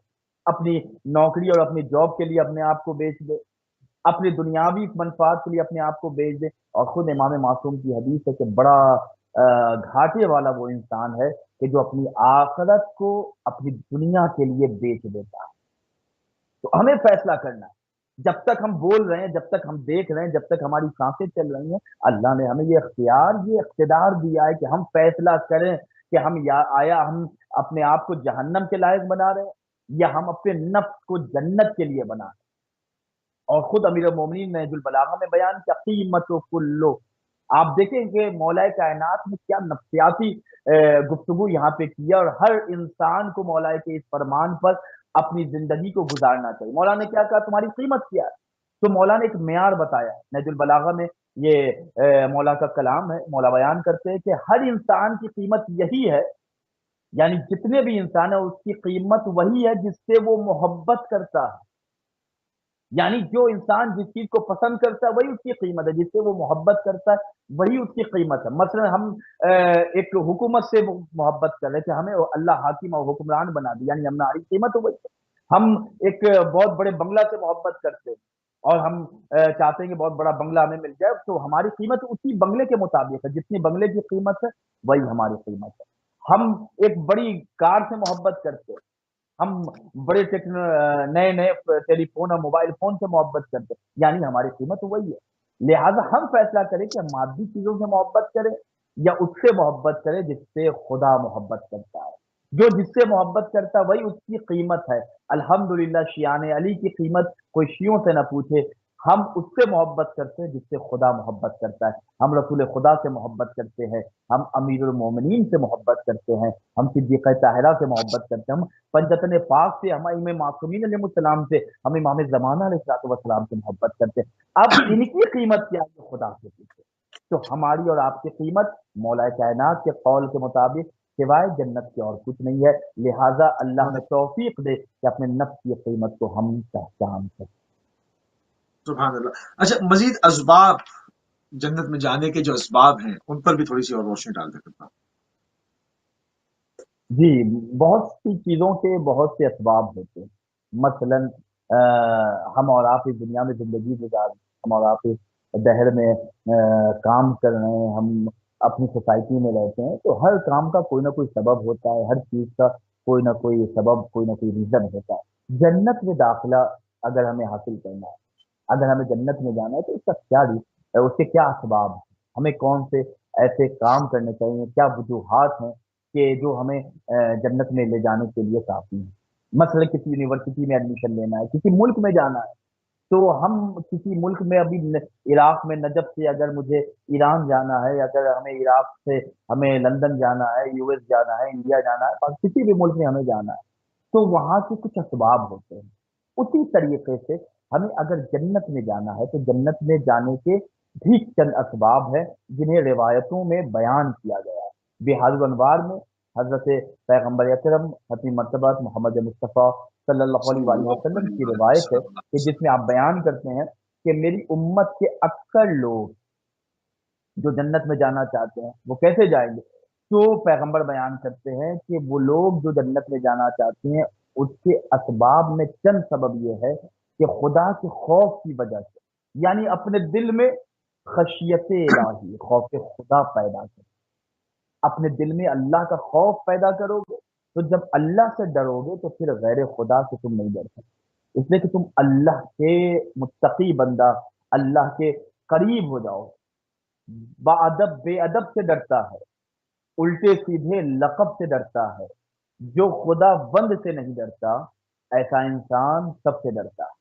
اپنی نوکری اور اپنی جاب کے لیے اپنے آپ کو بیچ دیں، اپنی دنیاوی منفعت کے لیے اپنے آپ کو بیچ دیں۔ اور خود امام معصوم کی حدیث ہے کہ بڑا گھاٹے والا وہ انسان ہے کہ جو اپنی آخرت کو اپنی دنیا کے لیے بیچ دیتا ہے۔ تو ہمیں فیصلہ کرنا ہے، جب تک ہم بول رہے ہیں، جب تک ہم دیکھ رہے ہیں، جب تک ہماری سانسیں چل رہی ہیں، اللہ نے ہمیں یہ اختیار، یہ اقتدار دیا ہے کہ ہم فیصلہ کریں کہ ہم آیا ہم اپنے آپ کو جہنم کے لائق بنا رہے ہیں، یا ہم اپنے نفس کو جنت کے لیے بنا رہے ہیں۔ اور خود امیر المومنین نہج البلاغہ میں بیان کیا قیمت و کلو۔ آپ دیکھیں کہ مولا کائنات نے کیا نفسیاتی گفتگو یہاں پہ کیا، اور ہر انسان کو مولا کے اس فرمان پر اپنی زندگی کو گزارنا چاہیے۔ مولا نے کیا کہا؟ تمہاری قیمت کیا ہے؟ تو مولا نے ایک معیار بتایا نہج البلاغہ میں، یہ مولا کا کلام ہے۔ مولا بیان کرتے ہیں کہ ہر انسان کی قیمت یہی ہے، یعنی جتنے بھی انسان ہیں اس کی قیمت وہی ہے جس سے وہ محبت کرتا ہے۔ یعنی جو انسان جس چیز کو پسند کرتا ہے وہی اس کی قیمت ہے، جس سے وہ محبت کرتا ہے وہی اس کی قیمت ہے۔ مثلا ہم ایک حکومت سے محبت کر رہے کہ ہمیں اللہ حاکم اور حکمران بنا دی، یعنی ہماری قیمت وہی ہے۔ ہم ایک بہت بڑے بنگلہ سے محبت کرتے ہیں، اور ہم چاہتے ہیں کہ بہت بڑا بنگلہ ہمیں مل جائے، تو ہماری قیمت اسی بنگلے کے مطابق ہے، جتنی بنگلے کی قیمت ہے وہی ہماری قیمت ہے۔ ہم ایک بڑی کار سے محبت کرتے ہیں، ہم بڑے نئے نئے ٹیلی فون اور موبائل فون سے محبت کرتے ہیں، یعنی ہماری قیمت وہی ہے۔ لہٰذا ہم فیصلہ کریں کہ ہم مادی چیزوں سے محبت کریں یا اس سے محبت کریں جس سے خدا محبت کرتا ہے۔ جو جس سے محبت کرتا ہے وہی اس کی قیمت ہے۔ الحمدللہ شیعان علی کی قیمت کوئی شیعوں سے نہ پوچھے، ہم اس سے محبت کرتے ہیں جس سے خدا محبت کرتا ہے۔ ہم رسول خدا سے محبت کرتے ہیں، ہم امیر المومنین سے محبت کرتے ہیں، ہم صدیقہ طاہرہ سے محبت کرتے ہیں، ہم پنجتن پاک سے، ہم امام معصومین علیہ السلام سے، ہم امام زمانہ علیہ السلام سے محبت کرتے ہیں۔ اب ان کی قیمت کیا ہے؟ خدا سے پوچھے۔ تو ہماری اور آپ کی قیمت مولا کائنات کے قول کے مطابق سوائے جنت کے اور کچھ نہیں ہے۔ لہٰذا اللہ ہمیں توفیق دے کہ اپنے نفس کی قیمت کو ہم پہچان سکیں۔ سبحان اللہ۔ اچھا، مزید اسباب، جنت میں جانے کے جو اسباب ہیں ان پر بھی تھوڑی سی اور روشنی ڈال دیتا ہوں۔ جی، بہت سی چیزوں کے بہت سے اسباب ہوتے ہیں۔ مثلاً ہم اور آپ اس دنیا میں زندگی گزار رہے ہیں، ہم اور آپ اس دہر میں کام کر رہے ہیں، ہم अपनी सोसाइटी में रहते हैं, तो हर काम का कोई ना कोई सबब होता है, हर चीज का कोई ना कोई सबब, कोई ना कोई रीजन होता है। जन्नत में दाखिला अगर हमें हासिल करना है, अगर हमें जन्नत में जाना है, तो उसका क्या उसके क्या असबाब हैं, हमें कौन से ऐसे काम करने चाहिए, क्या वजूहात हैं कि जो हमें जन्नत में ले जाने के लिए काफी है। मसलन किसी यूनिवर्सिटी में एडमिशन लेना है, किसी मुल्क में जाना है, तो हम किसी मुल्क में अभी इराक में नजफ से अगर मुझे ईरान जाना है, अगर हमें इराक से हमें लंदन जाना है, यूएस जाना है, इंडिया जाना है, और किसी भी मुल्क में हमें जाना है, तो वहां के कुछ असबाब होते हैं। उसी तरीके से हमें अगर जन्नत में जाना है, तो जन्नत में जाने के भी चंद असबाब है जिन्हें रिवायतों में बयान किया गया है। बिहारुल अनवार में हजरत पैगम्बर अकरम खत्मी मर्तबा मोहम्मद मुस्तफ़ा सल्लल्लाहु अलैहि वसल्लम की रिवायत है कि जिसमें आप बयान करते हैं कि मेरी उम्मत के अक्सर लोग जो जन्नत में जाना चाहते हैं वो कैसे जाएंगे। तो पैगंबर बयान करते हैं कि वो लोग जो जन्नत में जाना चाहते हैं, उसके असबाब में चंद सबब ये है कि खुदा के खौफ की वजह से, यानी अपने दिल में खशियत इलाही, खौफ खुदा पैदा करो। अपने दिल में अल्लाह का खौफ पैदा करोगे, तो जब अल्लाह से डरोगे तो फिर गैर खुदा से तुम नहीं डर सकते, इसलिए कि तुम अल्लाह के मुत्तकी बंदा, अल्लाह के करीब हो जाओ। बाअदब बेअदब से डरता है, उल्टे सीधे लक़ब से डरता है, जो खुदा बंद से नहीं डरता, ऐसा इंसान सबसे डरता है।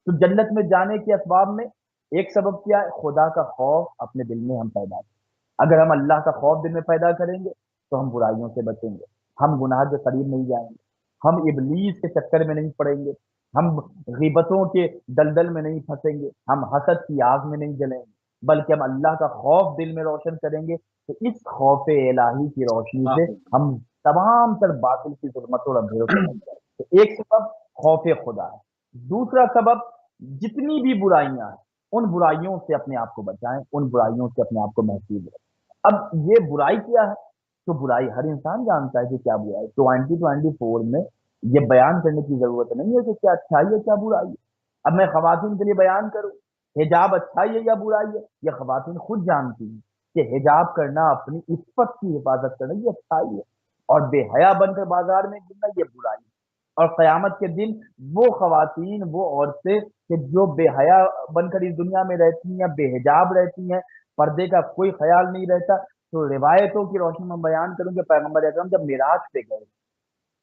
तो जन्नत में जाने के असबाब में एक सबब क्या है, खुदा का खौफ अपने दिल में हम पैदा करें। अगर हम अल्लाह का खौफ दिल में पैदा करेंगे, तो हम बुराइयों से बचेंगे, हम गुनाह के करीब नहीं जाएंगे, हम इबलीस के चक्कर में नहीं पड़ेंगे, हम गीबतों के दलदल में नहीं फंसेंगे, हम हसद की आग में नहीं जलेंगे, बल्कि हम अल्लाह का खौफ दिल में रोशन करेंगे। तो इस खौफ इलाही की रोशनी से हम तमाम तर बातिल की जुल्मतों और अंधेरों से बच जाए। तो एक सबब खौफ खुदा है। दूसरा सबब, जितनी भी बुराइयां हैं, उन बुराइयों से अपने आप को बचाएं, उन बुराइयों से अपने आप को महफूज रखें। अब ये बुराई क्या है, तो बुराई हर इंसान जानता है कि क्या बुराई है। 2024 में ये बयान करने की जरूरत नहीं है कि क्या अच्छाई है क्या बुराई है। अब मैं खवातीन के लिए बयान करूं, हिजाब अच्छाई है या बुराई है, ये खवातीन खुद जानती हैं कि हिजाब करना, अपनी इज्जत की हिफाजत करना, ये अच्छाई है, और बेहया बनकर बाजार में घूमना ये बुराई है। और कयामत के दिन वो खवातीन, वो औरतें कि जो बेहया बनकर इस दुनिया में रहती हैं या बेहिजाब रहती हैं, पर्दे का कोई ख्याल नहीं रहता, तो रिवायतों की रोशनी में बयान करूं कि पैगंबर अकरम जब मिराज पे गए,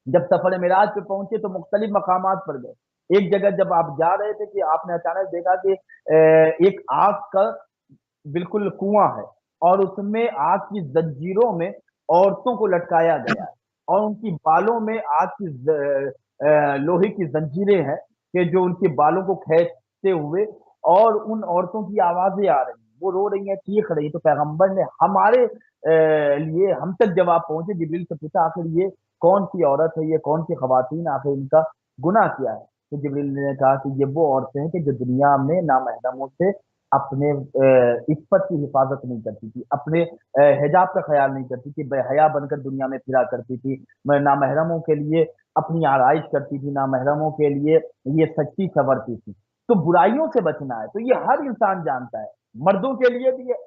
जब सफर मिराज पे पहुंचे, तो मुख्तलिफ मकामात पर गए। एक जगह जब आप जा रहे थे कि आपने अचानक देखा कि एक आग का बिल्कुल कुआं है, और उसमें आग की जंजीरों में औरतों को लटकाया गया है, और उनकी बालों में आग की लोहे की जंजीरें हैं कि जो उनके बालों को खींचते हुए, और उन औरतों की आवाजें आ रही हैं, वो रो रही हैं, चीख रही हैं। तो पैगंबर ने हमारे लिए हम तक जवाब पहुंचे, जिब्रील से पूछा आखिर ये कौन सी औरत है, ये कौन सी खवातीन, आखिर इनका गुनाह क्या है। तो जिब्रील ने कहा कि ये वो औरतें हैं कि जो दुनिया में नामहरमों से अपने इज्जत की हिफाजत नहीं करती थी, अपने हिजाब का ख्याल नहीं करती थी, बेहया बनकर दुनिया में फिरा करती थी, नामहरमों के लिए अपनी आरइश करती थी, नामहरमों के लिए ये सच्ची संवरती थी। तो बुराइयों से बचना है, तो ये हर इंसान जानता है, मर्दों के लिए भी है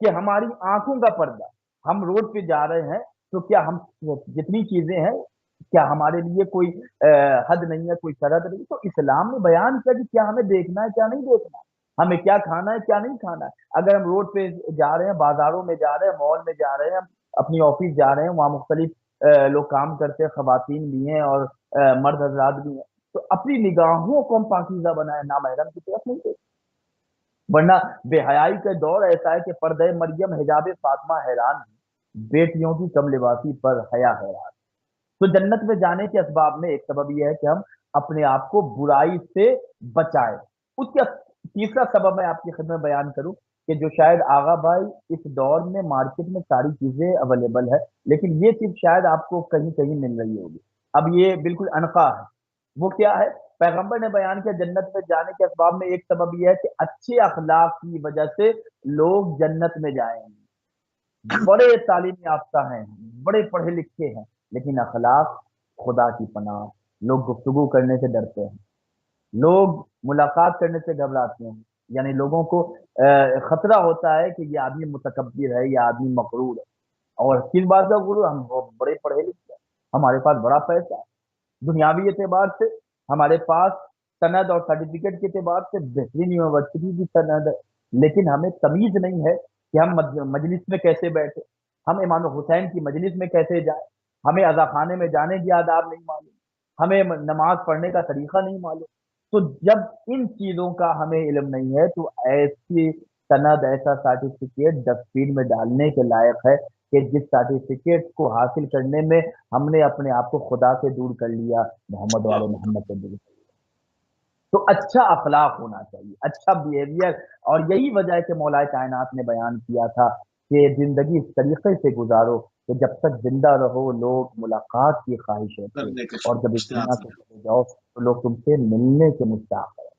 कि हमारी आंखों का पर्दा, हम रोड पे जा रहे हैं, तो क्या हम जितनी चीजें हैं, क्या हमारे लिए कोई हद नहीं है, कोई शरत नहीं। तो इस्लाम ने बयान किया कि क्या हमें देखना है क्या नहीं देखना है, हमें क्या खाना है क्या नहीं खाना है। अगर हम रोड पे जा रहे हैं, बाजारों में जा रहे हैं, मॉल में जा रहे हैं, हम अपनी ऑफिस जा रहे हैं, वहाँ मुख्तलिफ लोग काम करते हैं, खवातीन भी हैं और मर्द हजरात भी हैं, तो अपनी निगाहों को हम पाकीज़ा बनाए, नामहरम की तरफ नहीं देखते। वरना बेहयाई का दौर ऐसा है कि पर्दे मरियम हिजाब फातिमा हैरान है, बेटियों की कम लिबासी पर हया हैरान। तो जन्नत में जाने के असबाब में एक सबब यह है कि हम अपने आप को बुराई से बचाएं। उसका तीसरा सबब मैं आपकी खिदमत में बयान करूं कि जो शायद आगा भाई, इस दौर में मार्केट में सारी चीजें अवेलेबल है, लेकिन ये चीज शायद आपको कहीं कहीं मिल रही होगी। अब ये बिल्कुल अनका है। वो क्या है, पैगंबर ने बयान किया जन्नत में जाने के असबाब में एक सबब यह है कि अच्छे अखलाक की वजह से लोग जन्नत में जाएंगे। बड़े तालीम याफ्ता हैं, बड़े पढ़े लिखे हैं, लेकिन अखलाक खुदा की पनाह, लोग गुफ्तगू करने से डरते हैं, लोग मुलाकात करने से घबराते हैं, یعنی لوگوں کو خطرہ ہوتا ہے کہ یہ آدمی متکبر ہے، یہ آدمی مغرور ہے۔ اور کس بات کا غرور؟ ہم بہت بڑے پڑھے لکھے ہیں، ہمارے پاس بڑا پیسہ ہے، دنیاوی اعتبار سے ہمارے پاس سند اور سرٹیفکیٹ کے اعتبار سے بہترین یونیورسٹی کی سند ہے، لیکن ہمیں تمیز نہیں ہے کہ ہم مجلس میں کیسے بیٹھے، ہم امام حسین کی مجلس میں کیسے جائیں، ہمیں اذا خانے میں جانے کی آداب نہیں معلوم، ہمیں نماز پڑھنے کا طریقہ نہیں معلوم۔ تو جب ان چیزوں کا ہمیں علم نہیں ہے تو ایسی سند، ایسا سرٹیفکیٹ ڈسٹبن میں ڈالنے کے لائق ہے کہ جس سرٹیفکیٹ کو حاصل کرنے میں ہم نے اپنے آپ کو خدا سے دور کر لیا، محمد والے اللہ محمد سے دور کر لیا۔ تو اچھا اخلاق ہونا چاہیے، اچھا بیہیویئر، اور یہی وجہ ہے کہ مولا کائنات نے بیان کیا تھا کہ زندگی اس طریقے سے گزارو کہ جب تک زندہ رہو لوگ ملاقات کی خواہش رکھیں، کرنے کا اور جب اس دنیا اشتیاق سے میں چلے جاؤ تو لوگ تم سے ملنے کے مشتاق ہیں۔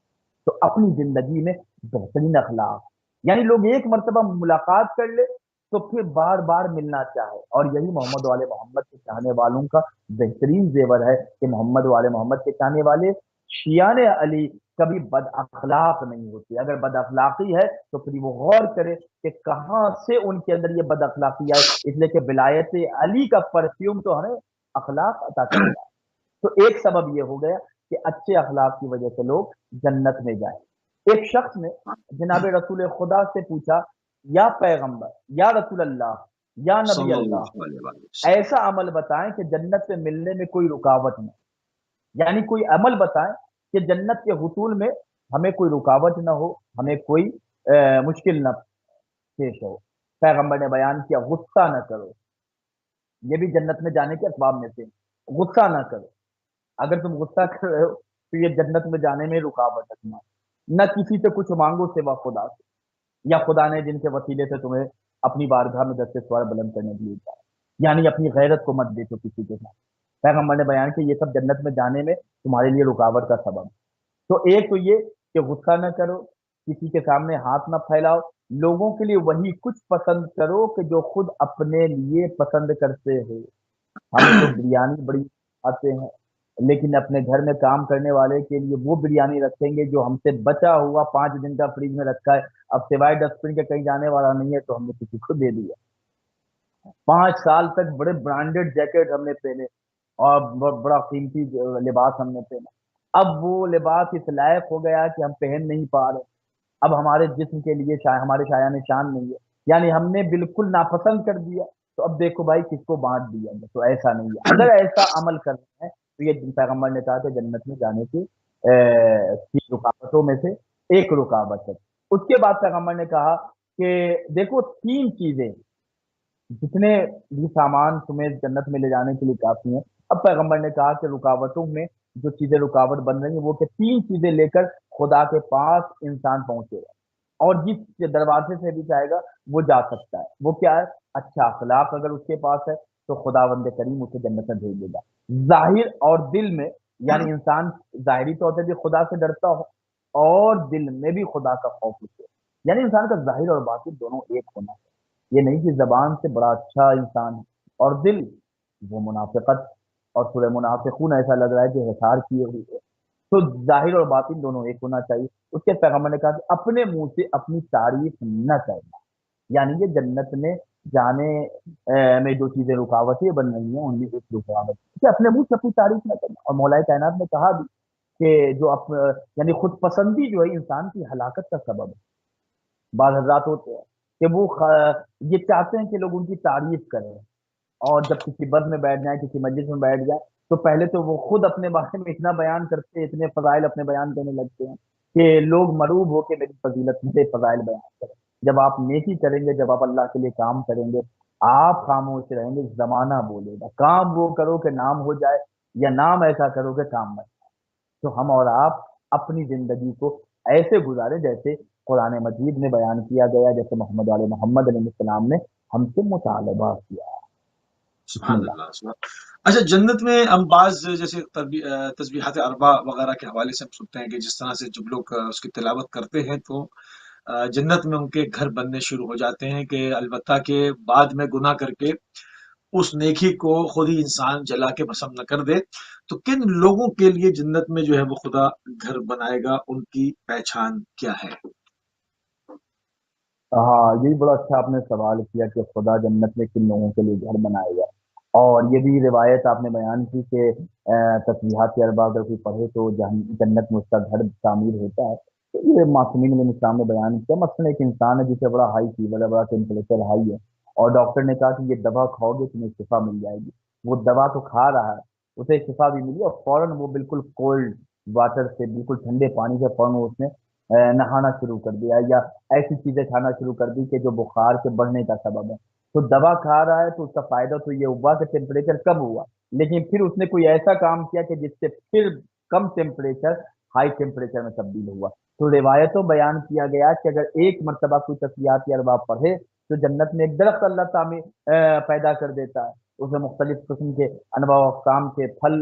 تو اپنی زندگی میں بہترین اخلاق، یعنی لوگ ایک مرتبہ ملاقات کر لے تو پھر بار بار ملنا چاہے، اور یہی محمد والے محمد کے چاہنے والوں کا بہترین زیور ہے کہ محمد والے محمد کے چاہنے والے شیعان علی کبھی بد اخلاق نہیں ہوتے۔ اگر بد اخلاقی ہے تو پھر وہ غور کرے کہ کہاں سے ان کے اندر یہ بد اخلاقی آئے، اس لیے کہ ولایت علی کا پرفیوم تو ہمیں اخلاق عطا کرتا ہے۔ تو ایک سبب یہ ہو گیا کہ اچھے اخلاق کی وجہ سے لوگ جنت میں جائیں۔ ایک شخص نے جناب رسول خدا سے پوچھا، یا پیغمبر، یا رسول اللہ، یا نبی صلی اللہ، اللہ علیہ وسلم۔ ایسا عمل بتائیں کہ جنت سے ملنے میں کوئی رکاوٹ نہ، یعنی کوئی عمل بتائیں کہ جنت کے حصول میں ہمیں کوئی رکاوٹ نہ ہو، ہمیں کوئی مشکل نہ پیش ہو۔ پیغمبر نے بیان کیا، غصہ نہ کرو، یہ بھی جنت میں جانے کے اسباب میں سے، غصہ نہ کرو۔ اگر تم غصہ کر رہے ہو تو یہ جنت میں جانے میں رکاوٹ رکھنا۔ نہ کسی سے کچھ مانگو سوا خدا سے، یا خدا نے جن کے وسیلے سے تمہیں اپنی بارگاہ میں دستے سوار بلند کرنے کے لیے کہا، یعنی اپنی غیرت کو مت بیچو کسی کے ساتھ۔ پیغمبر نے بیان کیا یہ سب جنت میں جانے میں تمہارے لیے رکاوٹ کا سبب ہے۔ تو ایک تو یہ کہ غصہ نہ کرو، کسی کے سامنے ہاتھ نہ پھیلاؤ، لوگوں کے لیے وہی کچھ پسند کرو کہ جو خود اپنے لیے پسند کرتے ہو۔ ہم تو بریانی بڑی آتے ہیں، لیکن اپنے گھر میں کام کرنے والے کے لیے وہ بریانی رکھیں گے جو ہم سے بچا ہوا 5 دن کا فریج میں رکھا ہے، اب سوائے ڈسٹبن کے کہیں جانے والا نہیں ہے تو ہم نے کسی کو دے دیا۔ 5 سال تک بڑے برانڈیڈ جیکٹ ہم نے پہنے اور بڑا قیمتی لباس ہم نے پہنا، اب وہ لباس اس لائق ہو گیا کہ ہم پہن نہیں پا رہے، اب ہمارے جسم کے لیے ہمارے شایان شان نہیں ہے، یعنی ہم نے بالکل ناپسند کر دیا۔ تو اب دیکھو بھائی کس کو بانٹ دیا جائے، تو ایسا نہیں ہے۔ اگر ایسا عمل کرنا ہے تو یہ پیغمبر نے کہا کہ جنت میں جانے کی 3 رکاوٹوں میں سے ایک رکاوٹ ہے۔ اس کے بعد پیغمبر نے کہا کہ دیکھو 3 چیزیں جتنے بھی سامان تمہیں جنت میں لے جانے کے لیے کافی ہیں۔ اب پیغمبر نے کہا کہ رکاوٹوں میں جو چیزیں رکاوٹ بن رہی ہیں وہ کہ 3 چیزیں لے کر خدا کے پاس انسان پہنچے گا، اور جس دروازے سے بھی جائے گا وہ جا سکتا ہے۔ وہ کیا ہے؟ اچھا اخلاق اگر اس کے پاس ہے تو خدا بند کریم اسے جنت میں بھیج دے گا، ظاہر اور دل میں، یعنی انسان ظاہری طور پہ بھی خدا سے ڈرتا ہو اور دل میں بھی خدا کا خوف اسے، یعنی انسان کا ظاہر اور باطن دونوں ایک ہونا ہے۔ یہ نہیں کہ زبان سے بڑا اچھا انسان ہے اور دل وہ منافقت، اور سورہ منافقون ایسا لگ رہا ہے کہ حصار کیے ہوئے ہے۔ تو ظاہر اور باطن دونوں ایک ہونا چاہیے۔ اس کے پیغمبر نے کہا کہ اپنے منہ سے اپنی تعریف نہ کرنا، یعنی یہ جنت میں جانے میں جو چیزیں رکاوٹیں بن رہی ہیں ان میں ایک رکاوٹ ہے کہ اپنے منہ سے اپنی تعریف نہ کرنا۔ اور مولا کائنات نے کہا بھی کہ جو یعنی خود پسندی جو ہے انسان کی ہلاکت کا سبب ہے۔ بعض حضرات ہوتے ہیں کہ وہ یہ چاہتے ہیں کہ لوگ ان کی تعریف کریں، اور جب کسی بد میں بیٹھ جائیں، کسی مجلس میں بیٹھ جائیں تو پہلے تو وہ خود اپنے بارے میں اتنا بیان کرتے ہیں، اتنے فضائل اپنے بیان کرنے لگتے ہیں کہ لوگ مروب ہو کے میری فضیلت میرے فضائل بیان کریں۔ جب آپ نیکی کریں گے، جب آپ اللہ کے لیے کام کریں گے، آپ خاموش رہیں گے، زمانہ بولے گا۔ کام وہ کرو کہ نام ہو جائے، یا نام ایسا کرو کہ کام مت۔ تو ہم اور آپ اپنی زندگی کو ایسے گزارے جیسے قرآن مجید میں بیان کیا گیا، جیسے محمد علیہ محمد علیہ السلام نے ہم سے مطالبہ کیا۔ بسم سبحان اللہ۔ اللہ سبحان۔ اچھا، جنت میں ہم بعض جیسے تسبیحات اربع وغیرہ کے حوالے سے ہم سنتے ہیں کہ جس طرح سے جب لوگ اس کی تلاوت کرتے ہیں تو جنت میں ان کے گھر بننے شروع ہو جاتے ہیں، کہ البتہ کہ بعد میں گناہ کر کے اس نیکی کو خود ہی انسان جلا کے بھسم نہ کر دے، تو کن لوگوں کے لیے جنت میں جو ہے وہ خدا گھر بنائے گا، ان کی پہچان کیا ہے؟ हाँ, यही बड़ा अच्छा आपने सवाल किया कि खुदा जन्नत में किन लोगों के लिए घर बनाएगा। और ये भी रिवायत आपने बयान की कि तस्बीहात अरबा अगर कोई पढ़े तो जन्नत में उसका घर तामीर होता है। तो ये मासूमीन अलैहिस्सलाम ने बयान किया। मसलन एक इंसान है जिसे बड़ा हाई फीवर है, बड़ा टेम्परेचर हाई है, और डॉक्टर ने कहा कि ये दवा खाओगे तुम्हें शिफा मिल जाएगी। वो दवा तो खा रहा है, उसे शिफा भी मिली, और फौरन वो बिल्कुल कोल्ड वाटर से, बिल्कुल ठंडे पानी से फौरन उसने नहाना शुरू कर दिया, या ऐसी चीजें खाना शुरू कर दी कि जो बुखार के बढ़ने का सबब है। तो दवा खा रहा है तो उसका फायदा तो ये हुआ कि टेम्परेचर कम हुआ, लेकिन फिर उसने कोई ऐसा काम किया कि जिससे फिर कम टेम्परेचर हाई टेम्परेचर में तब्दील हुआ। तो रिवायतों बयान किया गया कि अगर एक मरतबा कोई तस्बीहात या अरबाब पढ़े तो जन्नत में एक दरख्त अल्लाह तामी पैदा कर देता है। उसमें मुख्तलिफ किस्म के अनवा अक़साम के फल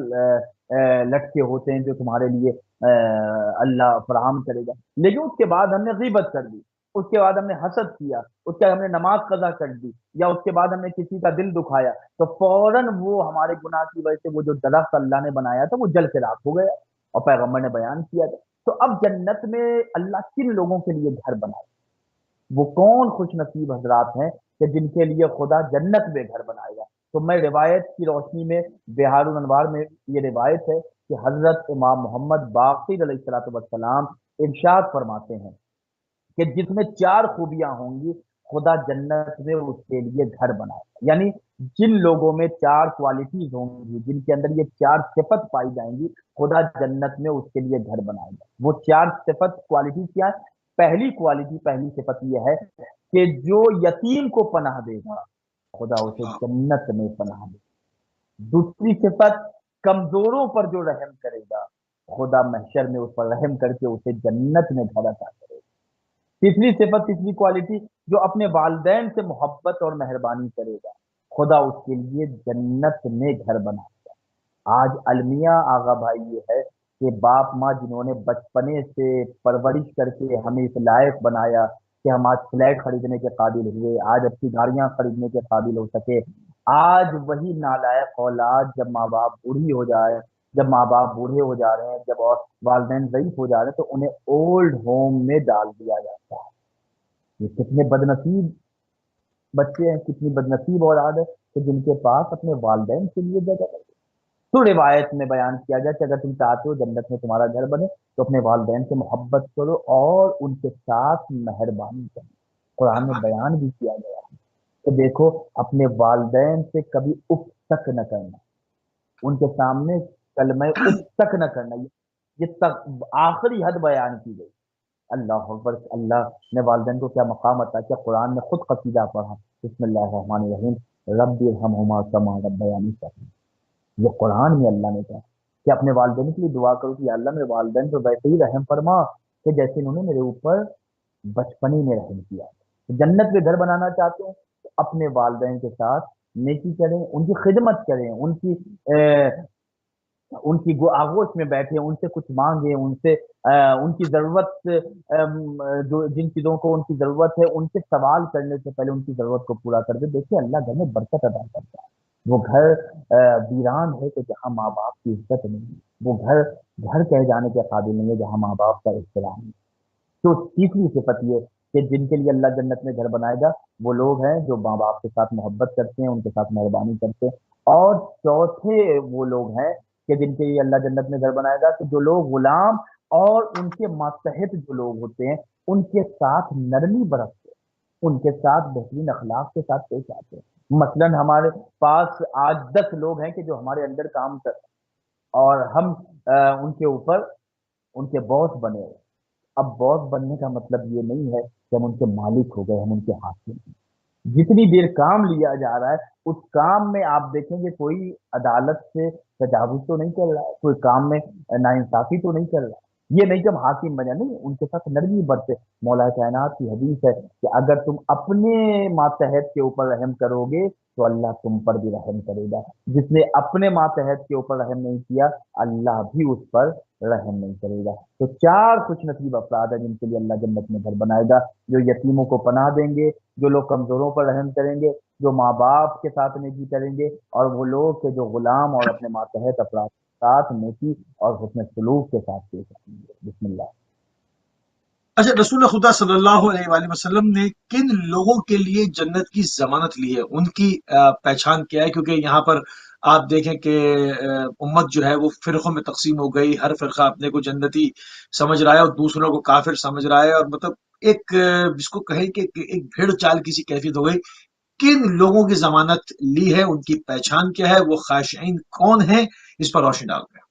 लटके होते हैं जो तुम्हारे लिए अल्लाह फराहम करेगा। लेकिन उसके बाद हमने गीबत कर दी, उसके बाद हमने हसद किया, उसके बाद हमने नमाज कज़ा कर दी, या उसके बाद हमने किसी का दिल दुखाया, तो फौरन वो हमारे गुनाह की वजह से वो जो दरख्त अल्लाह ने बनाया था वो जल के राख हो गया। और पैगम्बर ने बयान किया था। तो अब जन्नत में अल्लाह किन लोगों के लिए घर बनाए, वो कौन खुश नसीब हजरात हैं कि जिनके लिए खुदा जन्नत में घर बनाएगा। तो मैं रिवायत की रोशनी में, बिहारुल अनवार में ये रिवायत है कि हजरत इमाम मोहम्मद बाक़िर अलैहिस्सलाम इरशाद फरमाते हैं कि जिसमें चार खूबियां होंगी खुदा जन्नत में उसके लिए घर बनाएगा। यानी जिन लोगों में चार क्वालिटीज होंगी, जिनके अंदर ये चार सिफत पाई जाएंगी, खुदा जन्नत में उसके लिए घर बनाएगा। वो चार सिफत क्वालिटी क्या है? पहली क्वालिटी, पहली सिफत यह है कि जो यतीम को पनाह देगा खुदा उसे हाँ, जन्नत में पनाह देगा। दूसरी सिफत, कमजोरों पर जो रहम करेगा खुदा महशर में उस पर रहम करके उसे जन्नत में घर अता करेगा। तीसरी सिफत, तीसरी क्वालिटी, जो अपने वालदैन से मोहब्बत और मेहरबानी करेगा खुदा उसके लिए जन्नत में घर बनाएगा। आज अलमिया आगा भाई ये है कि बाप माँ जिन्होंने बचपने से परवरिश करके हमें इस लायक बनाया कि हम आज फ्लैट खरीदने के काबिल हुए, आज अच्छी गाड़ियां खरीदने के काबिल हो सके, आज वही नालायक औलाद जब माँ बाप बूढ़ी हो जाए, जब माँ बाप बूढ़े हो जा रहे हैं, जब और वालदैन ज़ईफ हो जा रहे हैं, तो उन्हें ओल्ड होम में डाल दिया जाता है। ये कितने बदनसीब बच्चे हैं, कितनी बदनसीब औलाद है कि जिनके पास अपने वालदैन के लिए जगह नहीं। तो रिवायत में बयान किया गया कि अगर तुम चाहते हो जन्नत में तुम्हारा घर बने तो अपने वालदैन से मोहब्बत करो और उनके साथ मेहरबानी करो। कुरान में बयान भी किया गया है कि देखो, अपने वालदैन से कभी उफ तक न करना, उनके सामने कलमे उफ तक न करना। ये तक आखिरी हद बयान की गई। अल्लाह अकबर! अल्लाह ने वालिदैन को क्या मकाम अता किया। कुरान में खुद कसीदा पढ़ा, बिस्मिल्लाहिर्रहमानिर्रहीम, रब्बिरहमहुमा कमा रब्बयानी सगीरा। ये कुरान में अल्लाह ने कहा कि अपने वालिदैन के लिए दुआ करो कि या अल्लाह मेरे वालिदैन पर वैसे ही रहम फरमा कि जैसे इन्होंने मेरे ऊपर बचपने में रहम किया। तो जन्नत में घर बनाना चाहते हैं तो अपने वालिदैन के साथ नेकी करें, उनकी खिदमत करें, उनकी आगोश में बैठे, उनसे कुछ मांगे, उनसे उनकी जरूरत, जो जिन चीजों को उनकी जरूरत है उनसे सवाल करने से पहले उनकी जरूरत को पूरा कर दे। देखिए अल्लाह घर में बरकत अदा करता है। वो घर वीरान है कि जहाँ माँ बाप की इज्जत नहीं है। वो घर घर कहे जाने के काबिल नहीं है जहाँ माँ बाप का एहतराम नहीं। तो तीसरी सिफत ये कि जिनके लिए अल्लाह जन्नत में घर बनाएगा वो लोग हैं जो माँ बाप के साथ मोहब्बत करते हैं, उनके साथ मेहरबानी करते हैं। और चौथे वो लोग हैं कि जिनके लिए अल्लाह जन्नत में घर बनाएगा कि जो लोग गुलाम और उनके मातहत जो लोग होते हैं उनके साथ नरमी बरतते हैं, उनके साथ बेहतरीन अखलाक के साथ पेश आते हैं। मसलन हमारे पास आज 10 लोग हैं कि जो हमारे अंदर काम कर, और हम उनके ऊपर उनके बॉस बने हुए। अब बॉस बनने का मतलब ये नहीं है कि हम उनके मालिक हो गए, हम उनके हाकिम हैं। जितनी देर काम लिया जा रहा है उस काम में आप देखेंगे कोई अदालत से तजावुज तो नहीं चल रहा है, कोई काम में नाइंसाफी तो नहीं चल रहा है। ये नहीं कि हम हाकिम बने, नहीं, उनके साथ नरमी बरते। मौला कायनात की हदीस है कि अगर तुम अपने मातहत के ऊपर रहम करोगे तो अल्लाह तुम पर भी रहम करेगा। जिसने अपने मातहत के ऊपर रहम नहीं किया अल्लाह भी उस पर रहम नहीं करेगा। तो चार खुश नसीब अफराद है जिनके लिए अल्लाह जन्नत में घर बनाएगा। जो यतीमों को पनाह देंगे, जो लोग कमजोरों पर रहम करेंगे, जो माँ बाप के साथ नेकी करेंगे, और वो लोग के जो गुलाम और अपने मातहत अफराद के साथ नेकी और हुस्न सलूक के साथ पेश आएंगे। बिस्मिल्लाह। अच्छा, रसूल खुदा सल्लल्लाहु अलैहि वसल्लम ने किन लोगों के लिए जन्नत की जमानत ली है, उनकी पहचान क्या है? क्योंकि यहाँ पर आप देखें कि उम्मत जो है वो फिरकों में तकसीम हो गई, हर फिरका अपने को जन्नती समझ रहा है और दूसरों को काफिर समझ रहा है, और मतलब एक जिसको कहें कि एक भेड़ चाल की सी कैफियत हो गई। किन लोगों की जमानत ली है, उनकी पहचान क्या है, वो खाशिईन कौन है, इस पर रोशनी डालते हैं।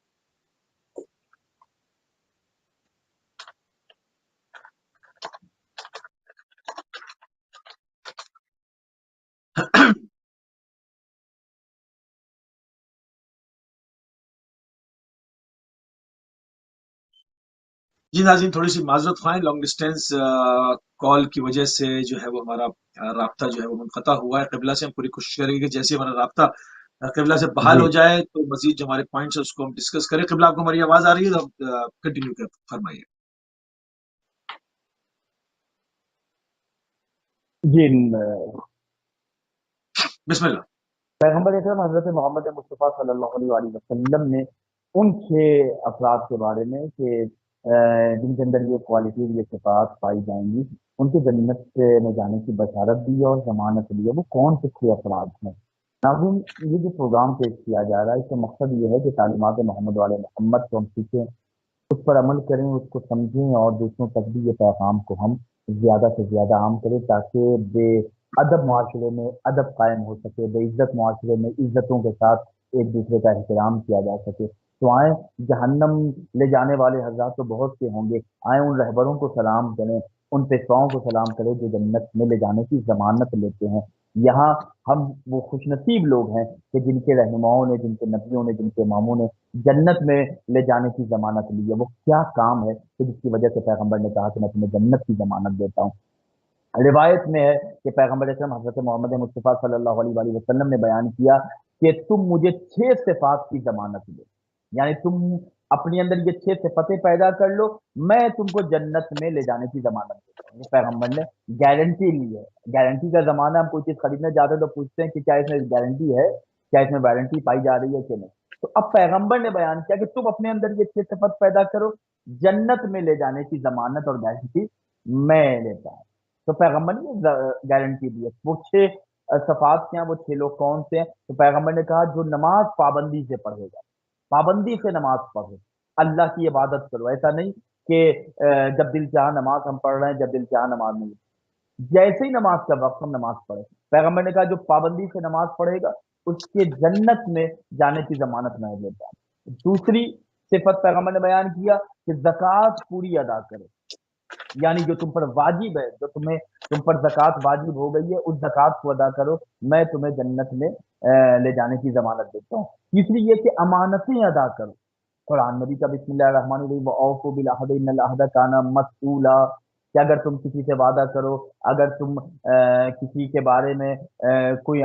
जी नाज़रीन, थोड़ी-सी माज़रत ख़्वाह, लॉन्ग डिस्टेंस कॉल की वजह से जो है वो हमारा राब्ता जो है वो मुनक़ता हुआ है क़िबला से। हम पूरी कोशिश करेंगे कि जैसे ही हमारा राब्ता क़िबला से बहाल जी हो जाए तो मज़ीद जो हमारे पॉइंट्स हैं उसको हम डिस्कस करें। क़िबला, आपको हमारी आवाज़ आ रही है? तो आप कंटिन्यू कर फ़रमाइए। जी बिस्मिल्लाह। पैगम्बर अकरम हज़रत मोहम्मद मुस्तफ़ा सल्लल्लाहु अलैहि वसल्लम ने उन 6 अफ़राद के बारे में कि जिनके अंदर ये क्वालिटीज़, ये सिफ़ात पाई जाएँगी, उनकी जन्नत में जाने की बशारत दी है और ज़मानत दी है। वो कौन से 6 अफ़राद हैं? नाज़रीन, ये जो प्रोग्राम पेश किया जा रहा है, इसका मकसद ये है कि तालीमात मोहम्मद वाले मोहम्मद को हम सीखें, उस पर अमल करें, उसको समझें और दूसरों तक भी ये पैगाम को हम ज़्यादा से ज़्यादा आम करें, ताकि बेअदब माशरे में अदब कायम हो सके, बेइज़्ज़त माशरे में इज़्ज़तों के साथ एक दूसरे का एहतराम किया जा सके। तो आएँ, जहन्नम ले जाने वाले हज़रात तो बहुत से होंगे, आएँ उन रहबरों को सलाम करें, उन पेशवाओं को सलाम करें जो जन्नत में ले जाने की ज़मानत लेते हैं। यहाँ हम वो खुशनसीब लोग हैं कि जिनके रहनुमाओं ने, जिनके नबियों ने, जिनके इमामों ने जन्नत में ले जाने की ज़मानत ली है। वो क्या काम है कि जिसकी वजह से पैगंबर ने कहा कि मैं तुम्हें जन्नत की ज़मानत देता हूँ। रिवायत में है कि पैगंबर अकरम हज़रत मोहम्मद मुस्तफ़ा सल्लल्लाहु अलैहि वसल्लम ने बयान किया कि तुम मुझे 6 सिफ़ात की ज़मानत दो। यानी तुम अपने अंदर ये 6 सिफ़तें पैदा कर लो, मैं तुमको जन्नत में ले जाने की ज़मानत देता हूँ। ये पैगंबर ने गारंटी ली है। गारंटी का ज़माना, हम कोई चीज़ खरीदने जाते हैं तो पूछते हैं कि क्या इसमें गारंटी है? क्या इसमें वारंटी पाई जा रही है कि नहीं? तो अब पैगंबर ने बयान किया कि तुम अपने अंदर ये 6 सिफ़त पैदा करो, जन्नत में ले जाने की ज़मानत और गारंटी मैं लेता हूँ। तो पैगंबर ने गारंटी दी है। वो 6 सफ़ात क्या हैं, वो 6 लोग कौन से हैं? तो पैगंबर ने कहा जो नमाज़ पाबंदी से पढ़ेगा, पाबंदी से नमाज़ पढ़ो, अल्लाह की इबादत करो। ऐसा नहीं कि जब दिल चाहा नमाज़ हम पढ़ रहे हैं, जब दिल चाहा नमाज़ नहीं। जैसे ही नमाज़ का वक़्त, हम नमाज़ पढ़ें। पैगंबर ने कहा जो पाबंदी से नमाज़ पढ़ेगा, उसके जन्नत में जाने की ज़मानत मैं देता हूँ। दूसरी सिफ़त पैगंबर ने बयान किया कि ज़कात पूरी अदा करो। यानी जो तुम पर वाजिब है, जो तुम पर ज़कात वाजिब हो गई है, उस ज़कात को अदा करो, मैं तुम्हें जन्नत में ले जाने की ज़मानत देता हूँ। तीसरी ये कि अमानतें अदा करो। कुरान में भी का बिस्मिल्लाहिर्रहमानिर्रहीम, औफू बिल अहद इन्नल अहद काना मसऊला, कि अगर तुम किसी से वादा करो, अगर तुम किसी के बारे में कोई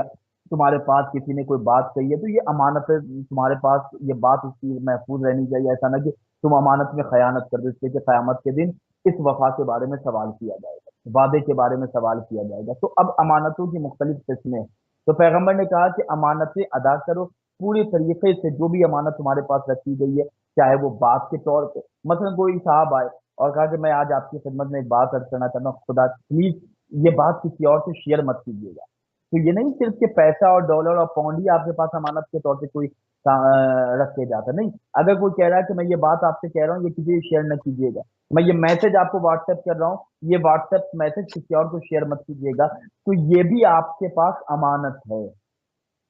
तुम्हारे पास किसी ने कोई बात कही है, तो ये अमानत है तुम्हारे पास, ये बात उसकी महफूज रहनी चाहिए। ऐसा ना कि तुम अमानत में खयानत कर दो, इसलिए कि क़यामत के दिन इस वफ़ा के बारे में सवाल किया जाएगा, वादे के बारे में सवाल किया जाएगा। तो अब अमानतों की मुख्तलिफ किस्में हैं। तो पैगंबर ने कहा कि अमानतें अदा करो पूरी तरीके से। जो भी अमानत तुम्हारे पास रखी गई है, चाहे वो बात के तौर पे, मसलन कोई साहब आए और कहा कि मैं आज आपकी खिदमत में एक बात अर्ज करना चाहता हूँ, खुदा प्लीज ये बात किसी और से शेयर मत कीजिएगा। तो ये नहीं सिर्फ कि पैसा और डॉलर और पाउंड ही आपके पास अमानत के तौर पे कोई रख के जाता नहीं। अगर कोई कह रहा है कि मैं ये बात आपसे कह रहा हूँ, ये किसी से शेयर न कीजिएगा, मैं ये मैसेज आपको व्हाट्सएप कर रहा हूँ, ये व्हाट्सएप मैसेज किसी और को शेयर मत कीजिएगा, तो ये भी आपके पास अमानत है।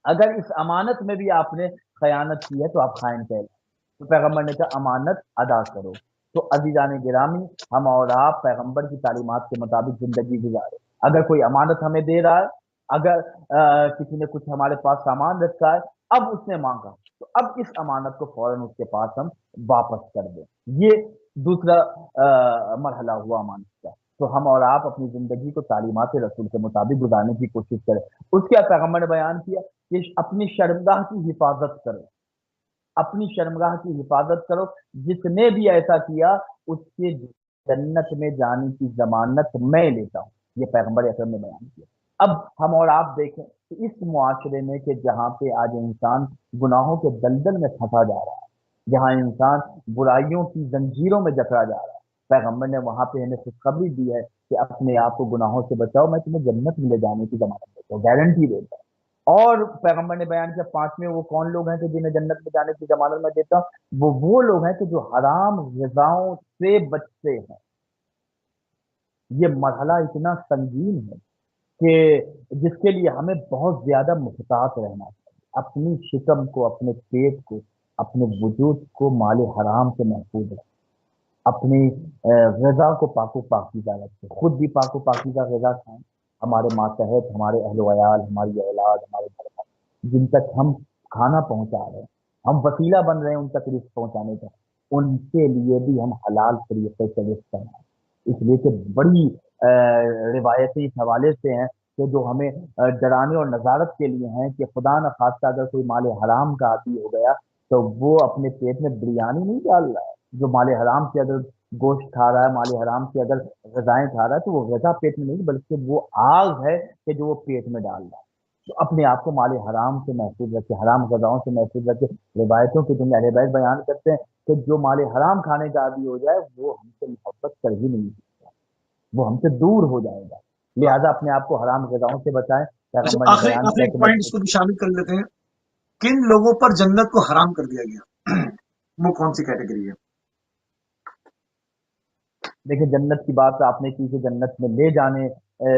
अगर इस अमानत में भी आपने खयानत की है तो आप खाइन कहलाए। तो पैगंबर ने कहा अमानत अदा करो। तो अजीजान गिरामी, हम और आप पैगंबर की तालीमात के मुताबिक जिंदगी गुजारे। अगर कोई अमानत हमें दे रहा है, अगर किसी ने कुछ हमारे पास सामान रखा है, अब उसने मांगा, तो अब इस अमानत को फौरन उसके पास हम वापस कर दें। ये दूसरा मरहला हुआ अमानत का। तो हम और आप अपनी जिंदगी को तालीमात रसूल के मुताबिक गुजारने की कोशिश करें। उसके बाद पैगंबर ने बयान किया कि अपनी शर्मगाह की हिफाजत करो, अपनी शर्मगाह की हिफाजत करो। जिसने भी ऐसा किया, उसके जन्नत में जाने की ज़मानत मैं लेता हूँ। ये पैगंबर अकरम ने बयान किया। अब हम और आप देखें कि इस मुआशरे में कि जहाँ पे आज इंसान गुनाहों के दलदल में फंसा जा रहा है, जहाँ इंसान बुराइयों की जंजीरों में जकड़ा जा रहा है, پیغمبر نے وہاں پہ ہمیں خوشخبری دی ہے کہ اپنے آپ کو گناہوں سے بچاؤ، میں تمہیں جنت میں لے جانے کی ضمانت دیتا ہوں، گارنٹی دیتا ہوں۔ اور پیغمبر نے بیان کیا پانچویں وہ کون لوگ ہیں کہ جنہیں جنت میں جانے کی ضمانت میں دیتا ہوں، وہ لوگ ہیں کہ جو حرام غذاؤں سے بچتے ہیں۔ یہ مرحلہ اتنا سنگین ہے کہ جس کے لیے ہمیں بہت زیادہ محتاط رہنا چاہیے، اپنی شکم کو، اپنے پیٹ کو، اپنے وجود کو مال حرام سے محفوظ رکھیں، اپنی غذا کو پاک و پاکیزہ رکھیں، خود بھی پاک و پاکیزہ غذا کھائیں، ہمارے ماتحت، ہمارے اہل ویال، ہماری اولاد، ہمارے گھر والے جن تک ہم کھانا پہنچا رہے ہیں، ہم وسیلہ بن رہے ہیں ان تک رزق پہنچانے کا، ان کے لیے بھی ہم حلال طریقے سے رزق کرنا ہے۔ اس لیے کہ بڑی روایتیں اس حوالے سے ہیں کہ جو ہمیں ڈرانے اور نظارت کے لیے ہیں کہ خدا نہ خواستہ اگر کوئی مال حرام کا عادی ہو گیا تو وہ اپنے پیٹ میں بریانی نہیں ڈال رہا ہے، جو مال حرام سے اگر گوشت کھا رہا ہے، مال حرام سے اگر غذائیں کھا رہا ہے تو وہ غذا پیٹ میں نہیں بلکہ وہ آگ ہے کہ جو وہ پیٹ میں ڈال رہا ہے۔ تو اپنے آپ کو مال حرام سے محفوظ رکھے، حرام غذاؤں سے محفوظ رکھے۔ روایتوں کی دنیا اہل بیت بیان کرتے ہیں کہ جو مال حرام کھانے کا عادی ہو جائے وہ ہم سے محبت کر ہی نہیں سکتا، وہ ہم سے دور ہو جائے گا۔ لہذا اپنے آپ کو حرام غذاؤں سے بچائیں۔ اچھا، پیغمبر نے آخری بیان کیا آخری کہ پوائنٹ اس کو بھی شامل کر لیتے ہیں، کن لوگوں پر جنت کو حرام کر دیا گیا؟ وہ کون سی کیٹیگری ہے؟ دیکھیں جنت کی بات آپ نے کی کہ جنت میں لے جانے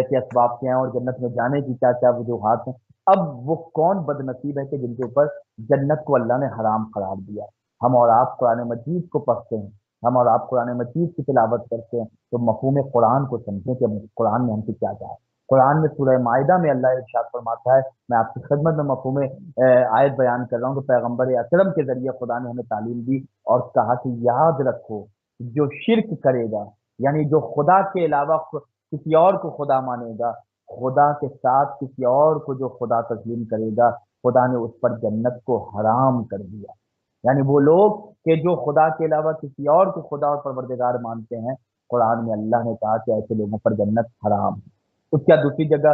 کے اسباب کیا ہیں اور جنت میں جانے کی کیا کیا وجوہات ہیں۔ اب وہ کون بد نصیب ہے کہ جن کے اوپر جنت کو اللہ نے حرام قرار دیا۔ ہم اور آپ قرآن مجید کو پڑھتے ہیں، ہم اور آپ قرآن مجید کی تلاوت کرتے ہیں تو مفہوم قرآن کو سمجھیں کہ قرآن میں ہم سے کیا کہا ہے۔ قرآن میں سورہ مائدہ میں اللہ ارشاد فرماتا ہے، میں آپ کی خدمت میں مفہوم آیت بیان کر رہا ہوں کہ پیغمبر اکرم کے ذریعے خدا نے ہمیں تعلیم دی اور کہا کہ یاد رکھو جو شرک کرے گا، یعنی جو خدا کے علاوہ کسی اور کو خدا مانے گا، خدا کے ساتھ کسی اور کو جو خدا تسلیم کرے گا، خدا نے اس پر جنت کو حرام کر دیا۔ یعنی وہ لوگ کہ جو خدا کے علاوہ کسی اور کو خدا اور پروردگار مانتے ہیں، قرآن میں اللہ نے کہا کہ ایسے لوگوں پر جنت حرام ہے۔ اس کا دوسری جگہ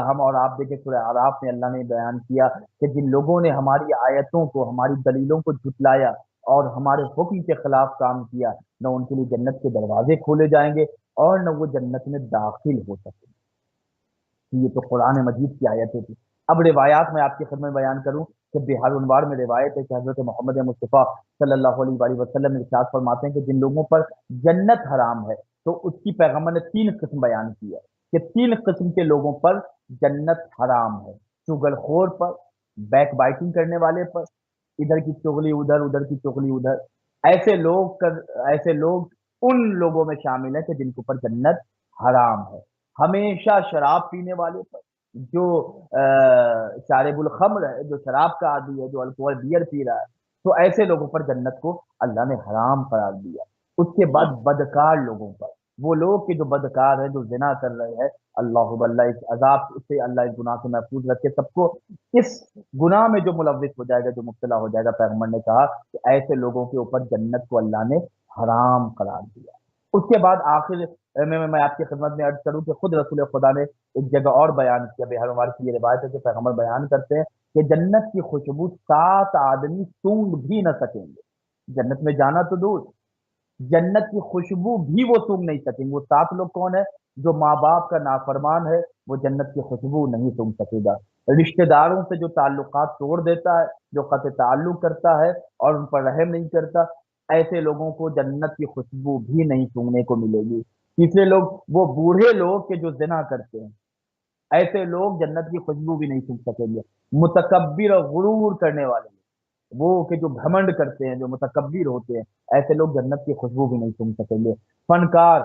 ہم اور آپ دیکھیں سورہ اعراف میں اللہ نے بیان کیا کہ جن لوگوں نے ہماری آیتوں کو، ہماری دلیلوں کو جھٹلایا اور ہمارے حکم کے خلاف کام کیا، نہ ان کے لیے جنت کے دروازے کھولے جائیں گے اور نہ وہ جنت میں داخل ہو سکیں گے۔ یہ تو قرآن مجید کی آیتیں تھی۔ اب روایات میں آپ کی خدمت بیان کروں کہ بہار انوار میں روایت ہے کہ حضرت محمد مصطفیٰ صلی اللہ علیہ وآلہ وسلم ارشاد فرماتے ہیں کہ جن لوگوں پر جنت حرام ہے تو اس کی پیغمبر نے تین قسم بیان کی ہے کہ تین قسم کے لوگوں پر جنت حرام ہے: چگل خور پر، بیک بائٹنگ کرنے والے پر، ادھر کی چغلی ادھر، ادھر کی چغلی ادھر، ایسے لوگ ان لوگوں میں شامل ہیں کہ جن کے اوپر جنت حرام ہے۔ ہمیشہ شراب پینے والے پر، جو شارب الخمر ہے، جو شراب کا عادی ہے، جو الکوہل بیئر پی رہا ہے، تو ایسے لوگوں پر جنت کو اللہ نے حرام قرار دیا۔ اس کے بعد بدکار لوگوں پر، وہ لوگ کہ جو بدکار ہیں، جو زنا کر رہے ہیں، اللہ اللہ اس عذاب سے، اللہ اس گناہ سے محفوظ رکھے سب کو۔ اس گناہ میں جو ملوث ہو جائے گا، جو مبتلا ہو جائے گا، پیغمبر نے کہا کہ ایسے لوگوں کے اوپر جنت کو اللہ نے حرام قرار دیا۔ اس کے بعد آخر میں آپ کی خدمت میں عرض کروں کہ خود رسول خدا نے ایک جگہ اور بیان کیا، بہار ہماری کی یہ روایت ہے کہ پیغمبر بیان کرتے ہیں کہ جنت کی خوشبو 7 آدمی سونگ بھی نہ سکیں گے۔ جنت میں جانا تو دور، جنت کی خوشبو بھی وہ سونگ نہیں سکیں گے۔ وہ 7 لوگ کون ہیں؟ جو ماں باپ کا نافرمان ہے وہ جنت کی خوشبو نہیں سونگ سکے گا، رشتہ داروں سے جو تعلقات توڑ دیتا ہے، جو قطع تعلق کرتا ہے اور ان پر رحم نہیں کرتا، ایسے لوگوں کو جنت کی خوشبو بھی نہیں سونگنے کو ملے گی۔ تیسرے لوگ وہ بوڑھے لوگ کہ جو زنا کرتے ہیں، ایسے لوگ جنت کی خوشبو بھی نہیں سونگ سکیں گے۔ متکبر اور غرور کرنے والے لوگ، وہ کہ جو گھمنڈ کرتے ہیں، جو متکبر ہوتے ہیں، ایسے لوگ جنت کی خوشبو بھی نہیں سونگ سکیں گے۔ فنکار،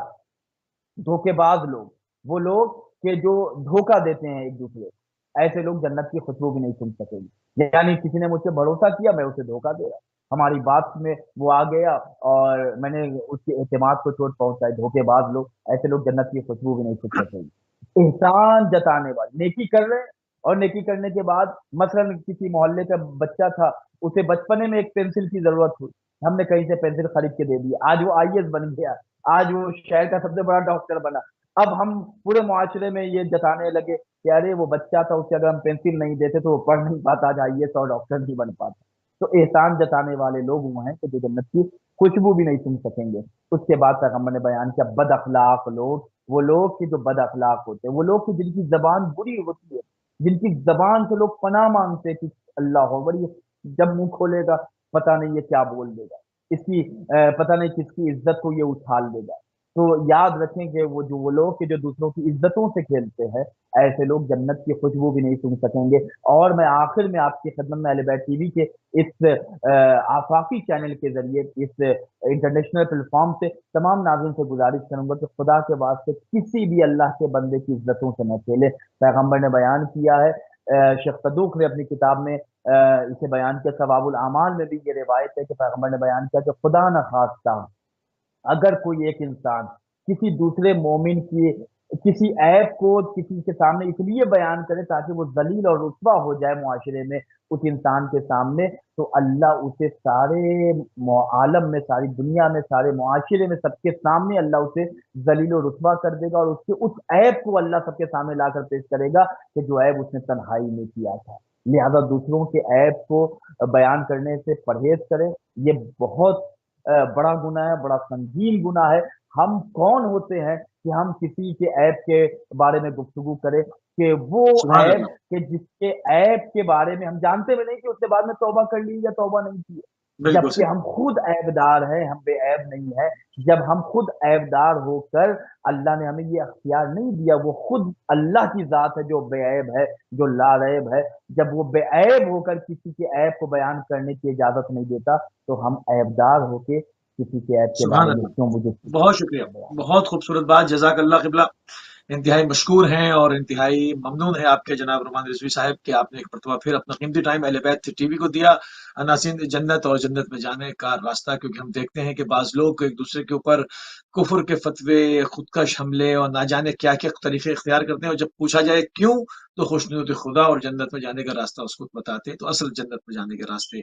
دھوکے باز لوگ، وہ لوگ کہ جو دھوکہ دیتے ہیں ایک دوسرے، ایسے لوگ جنت کی خوشبو بھی نہیں سن سکیں گے۔ یعنی کسی نے مجھ سے بھروسہ کیا، میں اسے دھوکہ دے رہا، ہماری بات میں وہ آ گیا اور میں نے اس کے اعتماد کو چوٹ پہنچائی۔ دھوکے باز لوگ، ایسے لوگ جنت کی خوشبو بھی نہیں سن سکیں گے۔ احسان جتانے والے، نیکی کر رہے ہیں اور نیکی کرنے کے بعد مثلا کسی محلے کا بچہ تھا، اسے بچپنے میں ایک پینسل کی ضرورت ہوئی، ہم نے کہیں سے پینسل خرید کے دے دی، آج وہ آئی ایس بن گیا، آج وہ شہر کا سب سے بڑا ڈاکٹر بنا۔ اب ہم پورے معاشرے میں یہ جتانے لگے کہ ارے وہ بچہ تھا، اسے اگر ہم پینسل نہیں دیتے تو وہ پڑھ نہیں پاتا، آج آئی ایس اور ڈاکٹر نہیں بن پاتا۔ تو احسان جتانے والے لوگ وہ ہیں کہ جو جنت کی खुशबू भी नहीं सूंघ सकेंगे। उसके बाद पैगंबर ने बयान किया बद अखलाक लोग, वो लोग कि जो बद अखलाक होते हैं, वो लोग कि जिनकी जबान बुरी होती है, जिनकी जबान से लोग पनाह मांगते हैं कि अल्लाह अकबर, ये जब मुंह खोलेगा पता नहीं ये क्या बोल देगा, इसकी पता नहीं किसकी इज्जत को ये उछाल देगा। तो याद रखें कि वो लोग कि जो दूसरों की इज्जतों से खेलते हैं, ऐसे लोग जन्नत की खुशबू भी नहीं सूंघ सकेंगे। और मैं आखिर में आपकी खिदमत में अहले बैत टीवी के इस आफाकी चैनल के जरिए, इस इंटरनेशनल प्लेटफॉर्म से तमाम नाज़रीन से गुजारिश करूंगा कि खुदा के वास्ते किसी भी अल्लाह के बंदे की इज्जतों से न खेले। पैगंबर ने बयान किया है, शेख सदूक ने अपनी किताब में इसे बयान किया, सवाबुल आमाल में भी ये रिवायत है कि पैगंबर ने बयान किया कि खुदा न खास्ता अगर कोई एक इंसान किसी दूसरे मोमिन की किसी ऐब को किसी के सामने इसलिए बयान करे ताकि वो जलील और रुतबा हो जाए मुआशरे में उस इंसान के सामने, तो अल्लाह उसे सारे आलम में, सारी दुनिया में, सारे मुआशरे में, सबके सामने अल्लाह उसे जलील और रुतबा कर देगा और उसके उस ऐब को अल्लाह सबके सामने लाकर पेश करेगा कि जो ऐब उसने तन्हाई में किया था। लिहाजा दूसरों के ऐब को बयान करने से परहेज करें। ये बहुत बड़ा गुनाह है, बड़ा संगीन गुनाह है। हम कौन होते हैं कि हम किसी के ऐब के बारे में गुफ्तगू करें, कि वो सुभान ऐब अल्लाह। कि जिसके ऐब के बारे में हम जानते भी नहीं कि उसने बाद में तौबा कर ली या तौबा नहीं की, बिल्कुल जबकि सही। हम खुद ऐबदार हैं, हम बेऐब नहीं है। जब हम खुद ऐबदार होकर, अल्लाह ने हमें ये अख्तियार नहीं दिया, वो खुद अल्लाह की जात है जो बेऐब है, जो लारैब है। जब वो बेऐब होकर किसी के ऐब को बयान करने की इजाजत नहीं देता, तो हम ऐबदार होके किसी के ऐब के सुभान बारे में अल्लाह। क्यों मुझे बहुत शुक्रिया। बयान। बहुत खूबसूरत बात, जज़ाकल्लाह क़िबला। इंतहाई मशकूर हैं और इंतहाई ममनून है आपके जनाब रुमान रिजवी साहब कि आपने एक मरतबा फिर अपना कीमती टाइम अहले बैत टीवी को दिया, नाज़रीन जन्नत और जन्नत में जाने का रास्ता। क्योंकि हम देखते हैं कि बाज़ लोग एक दूसरे के ऊपर कुफ्र के फतवे, खुदकश हमले और ना जाने क्या क्या तरीके इख्तियार करते हैं, और जब पूछा जाए क्यों, तो खुश नहीं होते खुदा और जन्नत में जाने का रास्ता उसको बताते हैं। तो असल जन्नत में जाने के रास्ते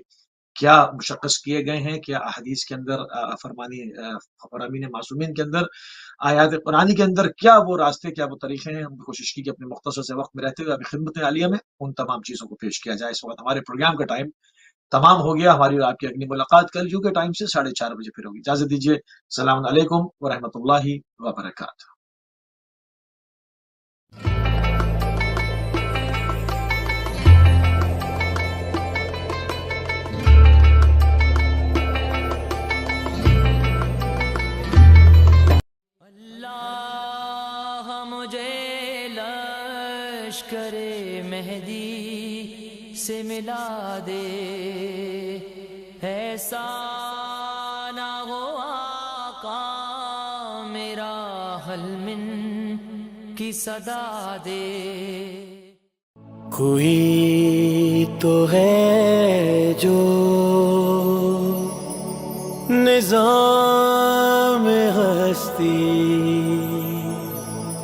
क्या मुशक्कस किए गए हैं, क्या अहदीस के अंदर फरामीन मासूमीन के अंदर, आयात कुरानी के अंदर क्या वो रास्ते, क्या वो तरीके हैं। हमने कोशिश की कि अपने मुख्तसर से वक्त में रहते हुए अभी खिदमत आलिया में उन तमाम चीज़ों को पेश किया जाए। इस वक्त हमारे प्रोग्राम का टाइम तमाम हो गया। हमारी और आपकी अगली मुलाकात कल जू के टाइम से 4:30 बजे फिर होगी। इजाजत दीजिए। सलाम अलैकुम व रहमतुल्लाहि व बरकातहू। अल्लाह मुझे लश्करे मेहदी से मिला दे, ऐसा ना हो आका मेरा हलमिन की सदा दे। कोई तो है जो निज़ाम हस्ती